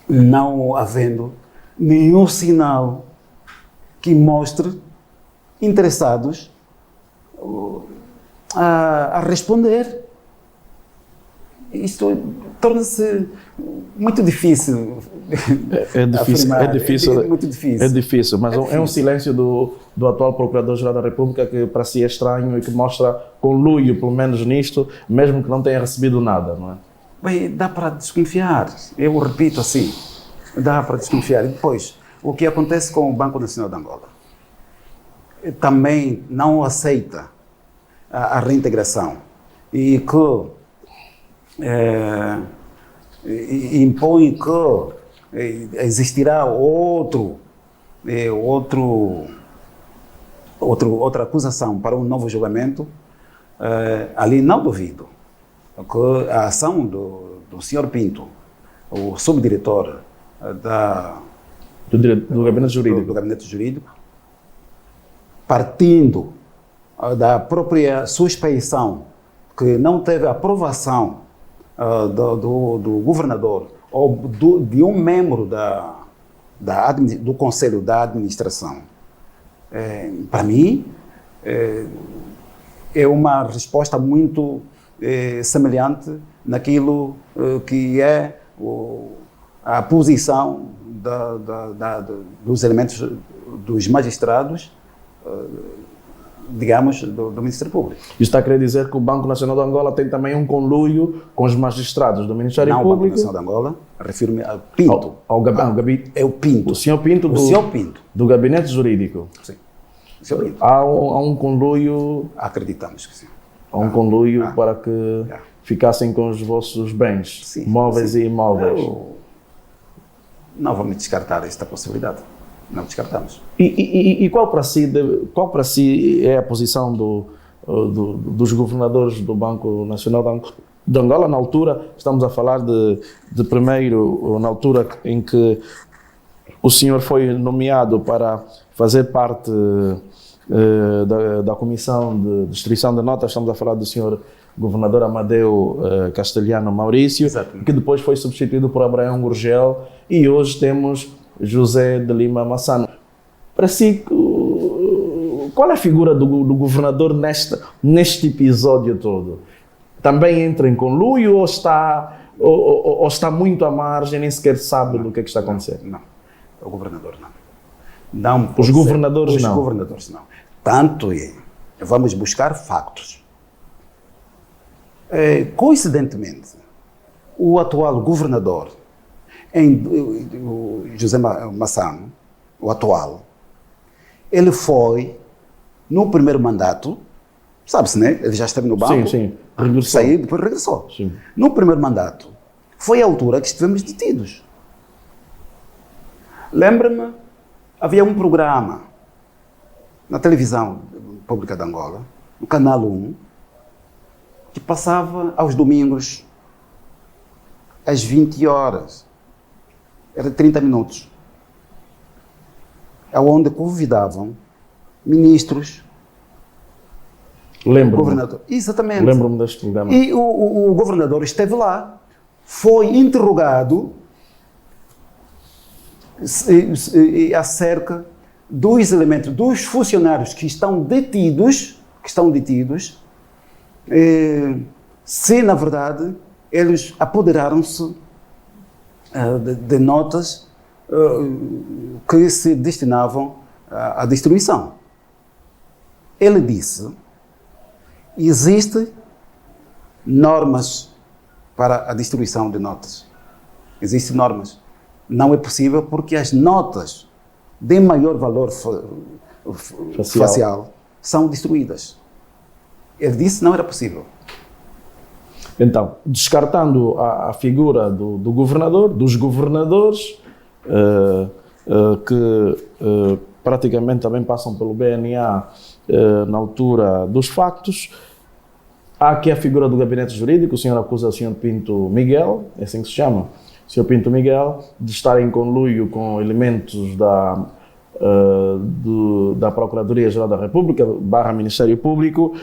não havendo nenhum sinal que mostre interessados a responder. Isto torna-se muito difícil. É muito difícil. É difícil, mas é um silêncio do atual Procurador-Geral da República que para si é estranho e que mostra conluio, pelo menos nisto, mesmo que não tenha recebido nada, não é? Bem, dá para desconfiar. Eu repito assim, dá para desconfiar. E depois, o que acontece com o Banco Nacional de Angola? Também não aceita a reintegração e que impõe que existirá outra acusação para um novo julgamento, ali não duvido que a ação do Sr. Pinto, o subdiretor do Gabinete Jurídico, partindo da própria suspeição que não teve aprovação do governador ou de um membro do Conselho da Administração, para mim, é uma resposta muito semelhante naquilo que é a posição dos elementos dos magistrados, digamos, do Ministério Público. Isso está a querer dizer que o Banco Nacional de Angola tem também um conluio com os magistrados do Ministério Público? Não, o Banco Nacional de Angola, refiro-me ao Pinto. É o Pinto. O Sr. Pinto. Do Gabinete Jurídico. Sim. O Sr. Pinto. Há um conluio... Acreditamos que sim. Há um conluio para que ficassem com os vossos bens, móveis e imóveis. Não vamos descartar esta possibilidade. Não descartamos. E qual para si é a posição dos governadores do Banco Nacional de Angola? Na altura, estamos a falar de primeiro, na altura em que o senhor foi nomeado para fazer parte da Comissão de Distribuição de Notas, estamos a falar do senhor governador Amadeu Castelhano Maurício, Exatamente. Que depois foi substituído por Abraão Gurgel, e hoje temos José de Lima Massano. Para si, qual é a figura do governador neste episódio todo? Também entra em conluio ou está muito à margem, nem sequer sabe do que é que está acontecendo? Não, o governador não. Os governadores não. Os governadores não. Tanto é, vamos buscar factos. Coincidentemente, o atual governador, o José Massano, o atual, ele foi, no primeiro mandato, sabe-se, né? Ele já esteve no banco. Sim. Regressou. Saiu, depois regressou. Sim. No primeiro mandato, foi a altura que estivemos detidos. Lembra-me, havia um programa na televisão pública de Angola, no Canal 1, que passava aos domingos, às 20 horas. era 30 minutos, onde convidavam ministros, governador. Exatamente. Lembro-me deste programa. E o governador esteve lá, foi interrogado acerca dos elementos, dos funcionários que estão detidos, se na verdade eles apoderaram-se de notas que se destinavam à destruição. Ele disse: existem normas para a destruição de notas. Existem normas. Não é possível porque as notas de maior valor facial são destruídas. Ele disse que não era possível. Então, descartando a figura do governador, dos governadores, que praticamente também passam pelo BNA na altura dos factos, há aqui a figura do gabinete jurídico. O senhor acusa o senhor Pinto Miguel, é assim que se chama, o senhor Pinto Miguel, de estar em conluio com elementos da Procuradoria-Geral da República, / Ministério Público,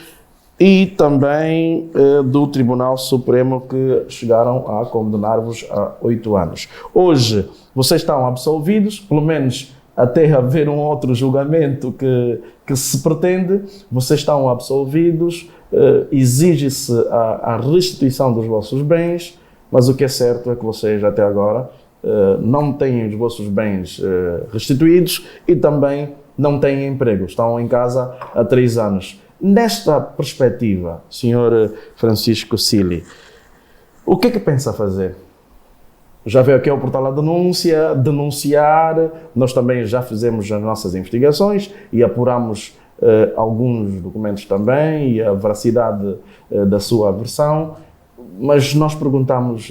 e também do Tribunal Supremo, que chegaram a condenar-vos a 8 anos. Hoje, vocês estão absolvidos, pelo menos até haver um outro julgamento que se pretende, vocês estão absolvidos, exige-se a restituição dos vossos bens, mas o que é certo é que vocês até agora não têm os vossos bens restituídos e também não têm emprego, estão em casa há 3 anos. Nesta perspectiva, Sr. Francisco Sili, o que é que pensa fazer? Já veio aqui ao Portal da Denúncia denunciar, nós também já fizemos as nossas investigações e apuramos alguns documentos também e a veracidade da sua versão, mas nós perguntamos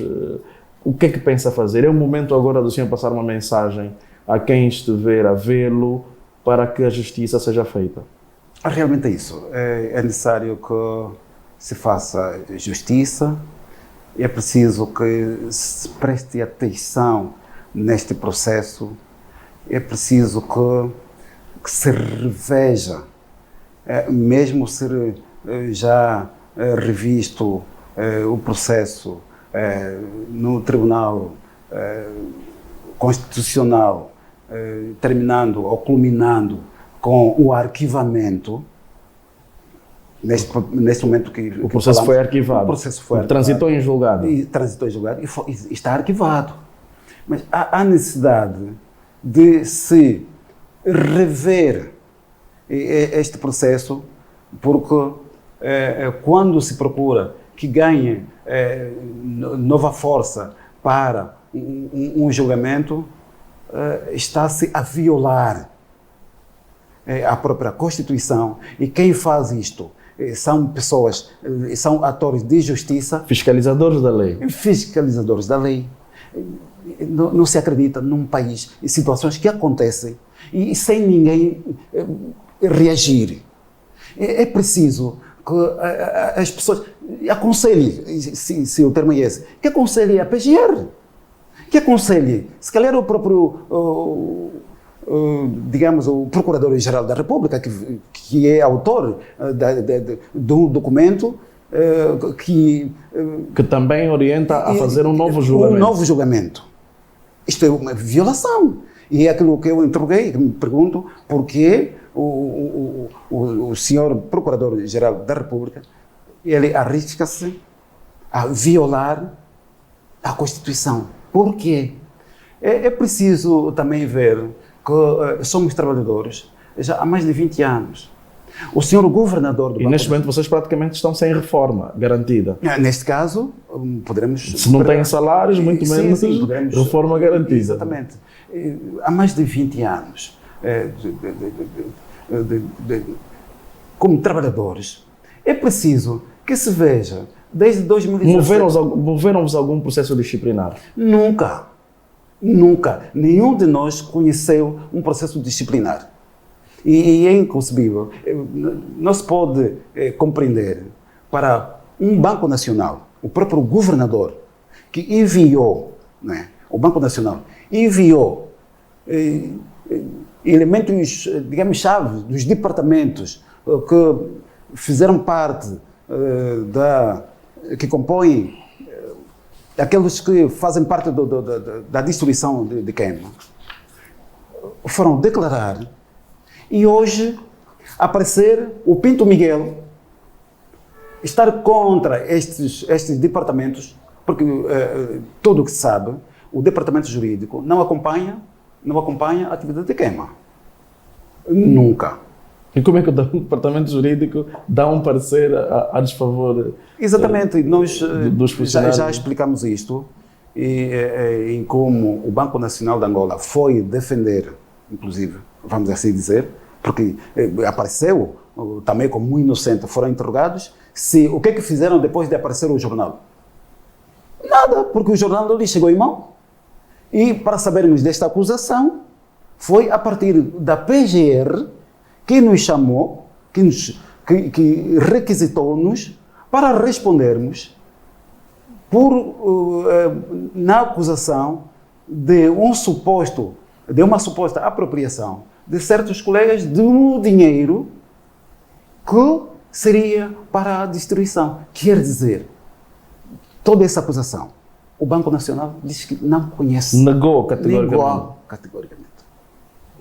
o que é que pensa fazer. É o momento agora do senhor passar uma mensagem a quem estiver a vê-lo para que a justiça seja feita. Realmente é isso. É necessário que se faça justiça. É preciso que se preste atenção neste processo. É preciso que se reveja, mesmo ser já revisto o processo no Tribunal Constitucional, terminando ou culminando com o arquivamento. Neste momento que o processo foi arquivado. O processo foi transitou em julgado. Transitou em julgado e está arquivado. Mas há necessidade de se rever este processo, porque quando se procura que ganhe nova força para um julgamento, está-se a violar a própria Constituição, e quem faz isto são pessoas, são atores de justiça. Fiscalizadores da lei. Fiscalizadores da lei. Não se acredita num país em situações que acontecem e sem ninguém reagir. É preciso que as pessoas aconselhem, se o termo é esse, que aconselhem a PGR, que aconselhem, se calhar o próprio digamos, o Procurador-Geral da República, que é autor do documento, que também orienta a fazer um novo julgamento. Um novo julgamento. Isto é uma violação. E é aquilo que eu interroguei, que me pergunto, porquê o senhor Procurador-Geral da República, ele arrisca-se a violar a Constituição. Por quê? É preciso também ver que somos trabalhadores já há mais de 20 anos. O senhor governador do Banco... E neste momento vocês praticamente estão sem reforma garantida. Neste caso, poderemos... Se não têm salários, muito menos podemos, reforma garantida. Exatamente. Há mais de 20 anos, como trabalhadores, é preciso que se veja, desde 2017... Moveram-vos algum processo disciplinar? Nunca. Nunca. Nenhum de nós conheceu um processo disciplinar. E é inconcebível. Não se pode compreender para um Banco Nacional, o próprio governador, que enviou, né, o Banco Nacional enviou elementos, digamos, chave dos departamentos que fizeram parte que compõem aqueles que fazem parte da destruição de queima, foram declarar e hoje aparecer o Pinto Miguel estar contra estes departamentos, porque tudo o que se sabe, o departamento jurídico não acompanha a atividade de queima. Nunca. E como é que o departamento jurídico dá um parecer a desfavor? Exatamente, nós dos funcionários? já explicamos isto, em como o Banco Nacional de Angola foi defender, inclusive, vamos assim dizer, porque apareceu também como inocente, foram interrogados, o que é que fizeram depois de aparecer o jornal? Nada, porque o jornal não lhe chegou em mão. E para sabermos desta acusação, foi a partir da PGR que nos chamou, que requisitou-nos para respondermos na acusação de uma suposta apropriação de certos colegas de um dinheiro que seria para a destruição. Quer dizer, toda essa acusação, o Banco Nacional diz que não conhece. Negou categoricamente.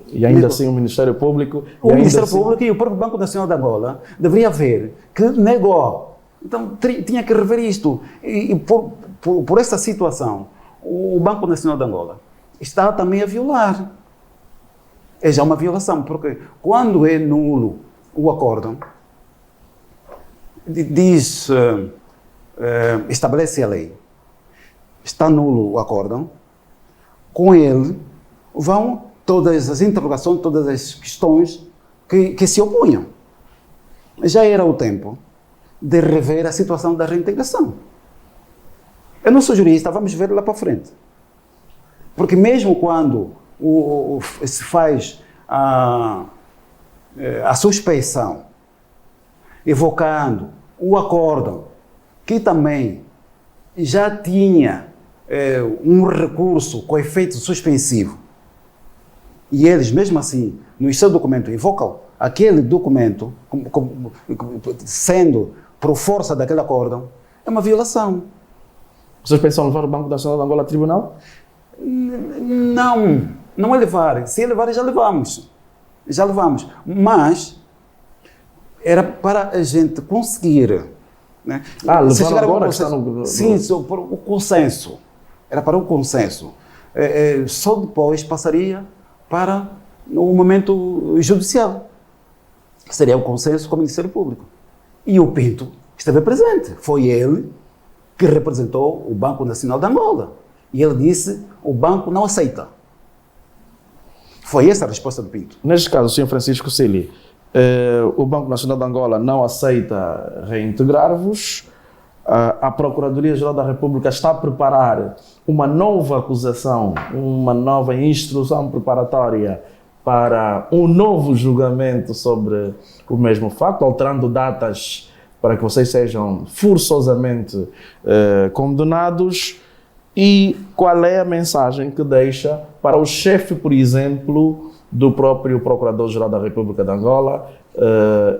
E ainda assim o Ministério Público... O Ministério Público e o próprio Banco Nacional de Angola deveria ver que negou. Então tinha que rever isto. E por essa situação, o Banco Nacional de Angola está também a violar. É já uma violação, porque quando é nulo o acórdão, estabelece a lei, está nulo o acórdão, com ele vão todas as interrogações, todas as questões que se opunham. Já era o tempo de rever a situação da reintegração. Eu não sou jurista, vamos ver lá para frente. Porque mesmo quando se faz a suspeição, evocando o acórdão, que também já tinha um recurso com efeito suspensivo, e eles, mesmo assim, no seu documento, evocam aquele documento sendo por força daquele acórdão, é uma violação. Vocês pensam levar o Banco Nacional de Angola a tribunal? Não é levar. Se é levar, já levamos. Mas era para a gente conseguir... Né? Levar agora que está no... Sim, o consenso. Era para o consenso. Só depois passaria para o momento judicial. Seria o consenso com o Ministério Público. E o Pinto esteve presente. Foi ele que representou o Banco Nacional de Angola. E ele disse, o banco não aceita. Foi essa a resposta do Pinto. Neste caso, Sr. Francisco Sili, o Banco Nacional de Angola não aceita reintegrar-vos. A Procuradoria-Geral da República está a preparar uma nova acusação, uma nova instrução preparatória para um novo julgamento sobre o mesmo facto, alterando datas para que vocês sejam forçosamente condenados. E qual é a mensagem que deixa para o chefe, por exemplo, do próprio Procurador-Geral da República de Angola,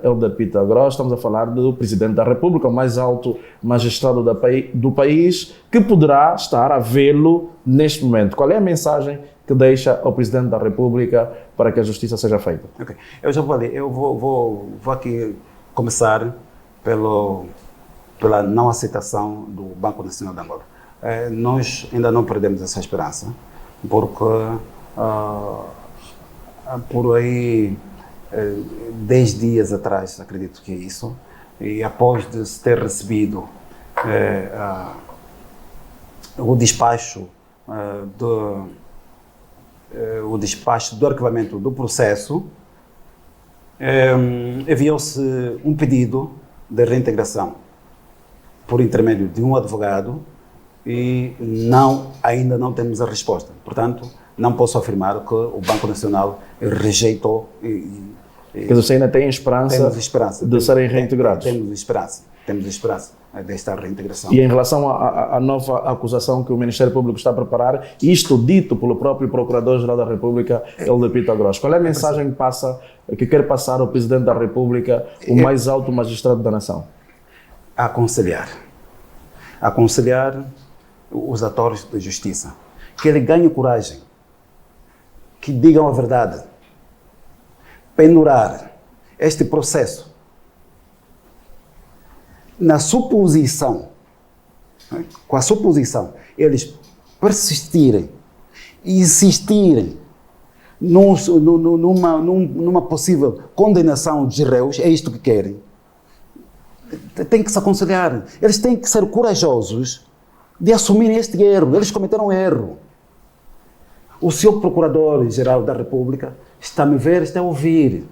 Hélder Pita Gross? Estamos a falar do Presidente da República, o mais alto magistrado do país, que poderá estar a vê-lo neste momento. Qual é a mensagem que deixa ao Presidente da República para que a justiça seja feita? Okay. Eu já falei, eu vou aqui começar pela não aceitação do Banco Nacional de Angola. Nós ainda não perdemos essa esperança, porque por aí 10 dias atrás, acredito que é isso, e após de se ter recebido o despacho do arquivamento do processo, enviou-se um pedido de reintegração por intermédio de um advogado e ainda não temos a resposta. Portanto, não posso afirmar que o Banco Nacional rejeitou. Quer dizer, você ainda tem esperança, de serem reintegrados? Temos esperança. desta reintegração. E em relação à nova acusação que o Ministério Público está a preparar, isto dito pelo próprio Procurador-Geral da República, Eldepita Gross, qual é a mensagem que quer passar ao Presidente da República, o mais alto magistrado da nação? Aconselhar os atores da justiça, que ele ganhe coragem, que digam a verdade, pendurar este processo na suposição, com a suposição, eles persistirem e insistirem numa possível condenação de réus, é isto que querem. Tem que se aconselhar, eles têm que ser corajosos de assumir este erro. Eles cometeram um erro. O senhor Procurador-Geral da República está a me ver, está a ouvir.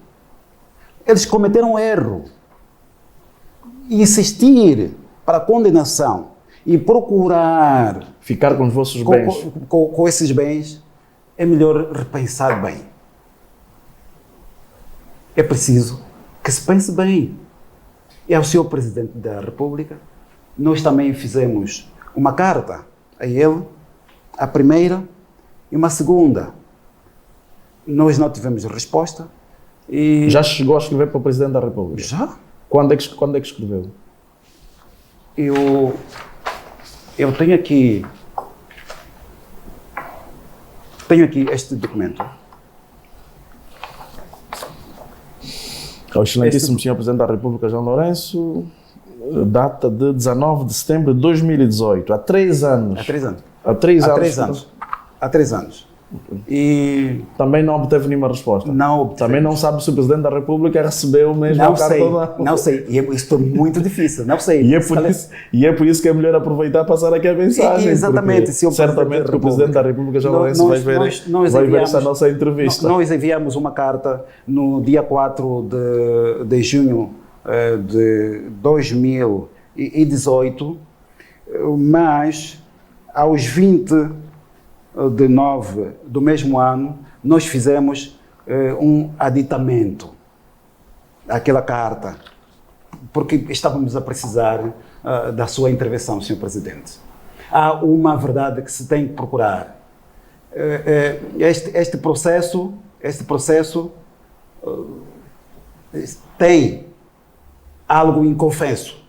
Eles cometeram um erro. Insistir para a condenação e procurar ficar com os vossos bens, com esses bens, é melhor repensar bem. É preciso que se pense bem. E ao senhor Presidente da República, nós também fizemos uma carta a ele, a primeira e uma segunda. Nós não tivemos resposta. E já chegou a escrever para o Presidente da República? Já. Quando é que escreveu? Eu tenho aqui este documento. Ao excelentíssimo Sr. Presidente da República, João Lourenço, data de 19 de setembro de 2018, há 3 anos. Há 3 anos. E também não obteve nenhuma resposta. Também não sabe se o Presidente da República recebeu mesmo a carta ou não. Não sei. E isto é muito difícil. Não sei. E é por isso que é melhor aproveitar e passar aqui a mensagem. Exatamente. Certamente que o Presidente da República, João Lourenço, vai ver essa nossa entrevista. Nós enviamos uma carta no dia 4 de junho de 2018, mas aos 20 de 9 do mesmo ano, nós fizemos um aditamento àquela carta, porque estávamos a precisar da sua intervenção, Sr. Presidente. Há uma verdade que se tem que procurar. Este processo tem algo inconfesso.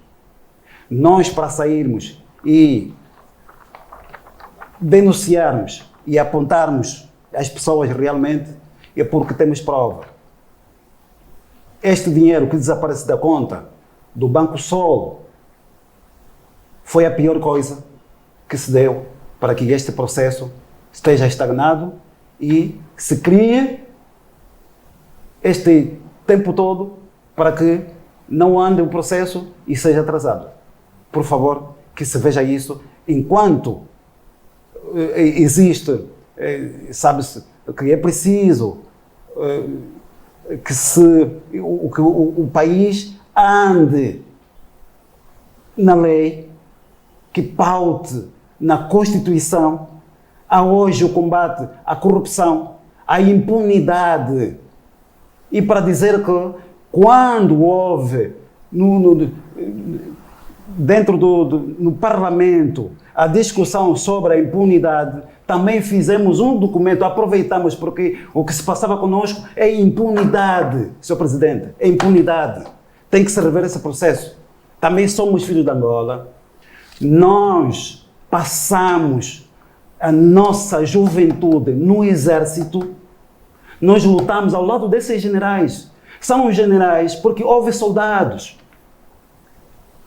Nós, para sairmos e denunciarmos e apontarmos as pessoas realmente, é porque temos prova. Este dinheiro que desaparece da conta do Banco Sol foi a pior coisa que se deu para que este processo esteja estagnado e se crie este tempo todo para que não ande o processo e seja atrasado. Por favor, que se veja isso enquanto existe, sabe-se que é preciso que o país ande na lei, que paute na Constituição. Há hoje o combate à corrupção, à impunidade. E para dizer que quando houve dentro no Parlamento a discussão sobre a impunidade, também fizemos um documento, aproveitamos, porque o que se passava conosco é impunidade, Sr. Presidente, é impunidade. Tem que se rever esse processo. Também somos filhos de Angola. Nós passamos a nossa juventude no exército. Nós lutamos ao lado desses generais. São os generais porque houve soldados.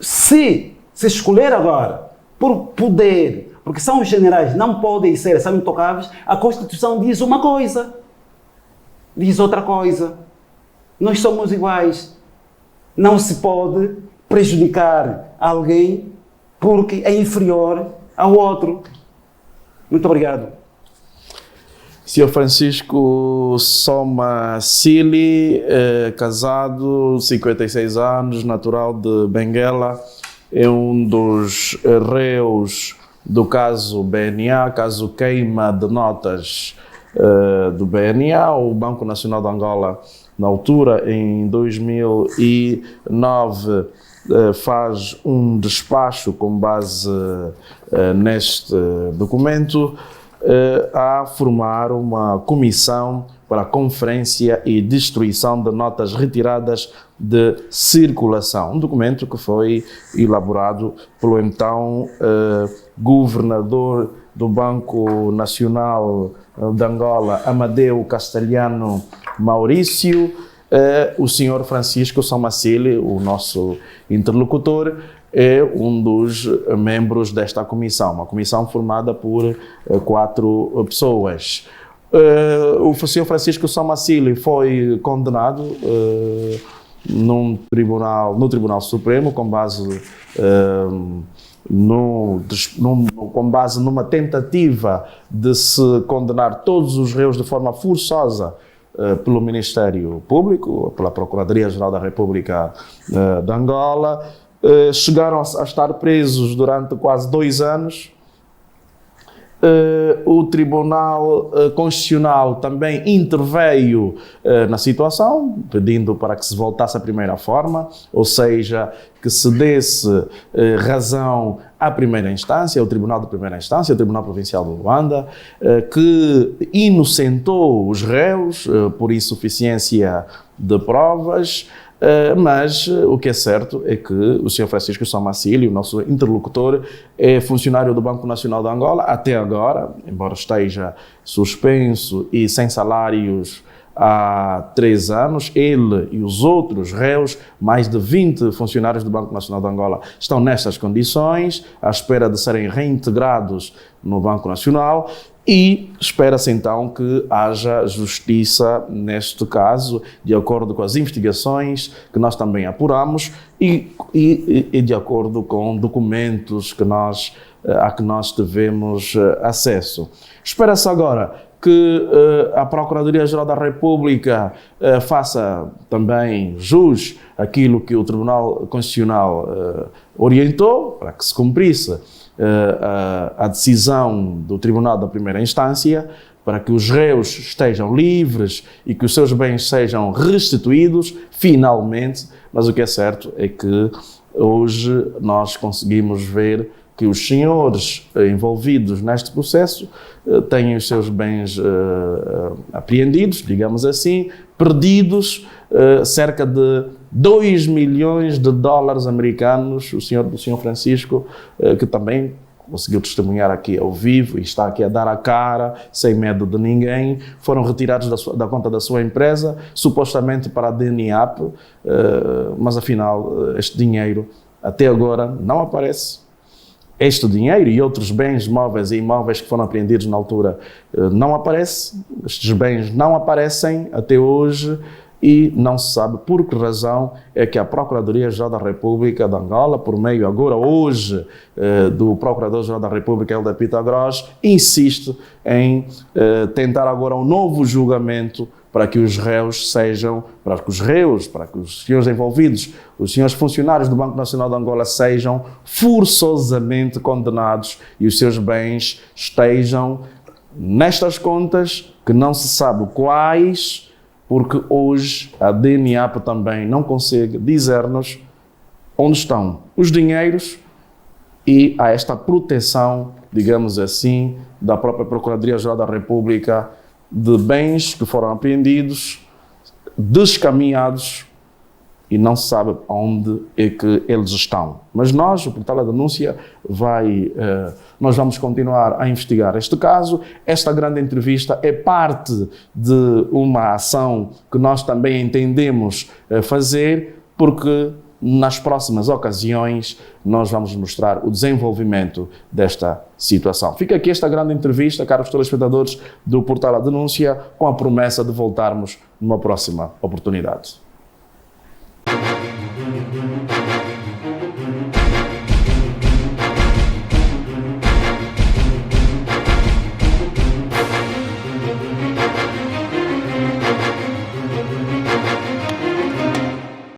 Se escolher agora por poder, porque são os generais, não podem ser, são intocáveis, a Constituição diz uma coisa, diz outra coisa. Nós somos iguais. Não se pode prejudicar alguém porque é inferior ao outro. Muito obrigado. Sr. Francisco Soma Sili, casado, 56 anos, natural de Benguela, é um dos réus do caso BNA, caso queima de notas do BNA, o Banco Nacional de Angola, na altura, em 2009, faz um despacho com base neste documento a formar uma comissão para a conferência e destruição de notas retiradas de circulação. Um documento que foi elaborado pelo então governador do Banco Nacional de Angola, Amadeu Castelhano Maurício, o senhor Francisco Somacili, o nosso interlocutor, é um dos membros desta comissão, uma comissão formada por 4 pessoas. O senhor Francisco Somacili foi condenado no Tribunal Supremo com base com base numa tentativa de se condenar todos os réus de forma forçosa pelo Ministério Público, pela Procuradoria-Geral da República de Angola. Chegaram a estar presos durante quase 2 anos. O Tribunal Constitucional também interveio na situação, pedindo para que se voltasse à primeira forma, ou seja, que se desse razão à primeira instância, ao Tribunal de Primeira Instância, ao Tribunal Provincial de Luanda, que inocentou os réus por insuficiência de provas. Mas o que é certo é que o Sr. Francisco Somacili, o nosso interlocutor, é funcionário do Banco Nacional de Angola até agora, embora esteja suspenso e sem salários há 3 anos. Ele e os outros réus, mais de 20 funcionários do Banco Nacional de Angola, estão nestas condições, à espera de serem reintegrados no Banco Nacional. E espera-se então que haja justiça neste caso, de acordo com as investigações que nós também apuramos e de acordo com documentos a que nós tivemos acesso. Espera-se agora que a Procuradoria-Geral da República faça também jus àquilo que o Tribunal Constitucional orientou, para que se cumprisse a decisão do Tribunal da Primeira Instância, para que os réus estejam livres e que os seus bens sejam restituídos, finalmente. Mas o que é certo é que hoje nós conseguimos ver que os senhores envolvidos neste processo têm os seus bens apreendidos, digamos assim, perdidos, cerca de 2 milhões de dólares americanos. O senhor Francisco, que também conseguiu testemunhar aqui ao vivo e está aqui a dar a cara, sem medo de ninguém, foram retirados da conta da sua empresa, supostamente para a DNAP, mas afinal este dinheiro até agora não aparece. Este dinheiro e outros bens móveis e imóveis que foram apreendidos na altura não aparecem. Estes bens não aparecem até hoje e não se sabe por que razão é que a Procuradoria-Geral da República de Angola, por meio agora hoje do Procurador-Geral da República, Helder Pitagros, insiste em tentar agora um novo julgamento para que os réus para que os senhores envolvidos, os senhores funcionários do Banco Nacional de Angola sejam forçosamente condenados e os seus bens estejam nestas contas, que não se sabe quais, porque hoje a DNAP também não consegue dizer-nos onde estão os dinheiros e há esta proteção, digamos assim, da própria Procuradoria-Geral da República de bens que foram apreendidos, descaminhados e não se sabe onde é que eles estão. Mas nós, o Portal da Denúncia, nós vamos continuar a investigar este caso. Esta grande entrevista é parte de uma ação que nós também entendemos fazer, porque nas próximas ocasiões nós vamos mostrar o desenvolvimento desta situação. Fica aqui esta grande entrevista, caros telespectadores do Portal da Denúncia, com a promessa de voltarmos numa próxima oportunidade.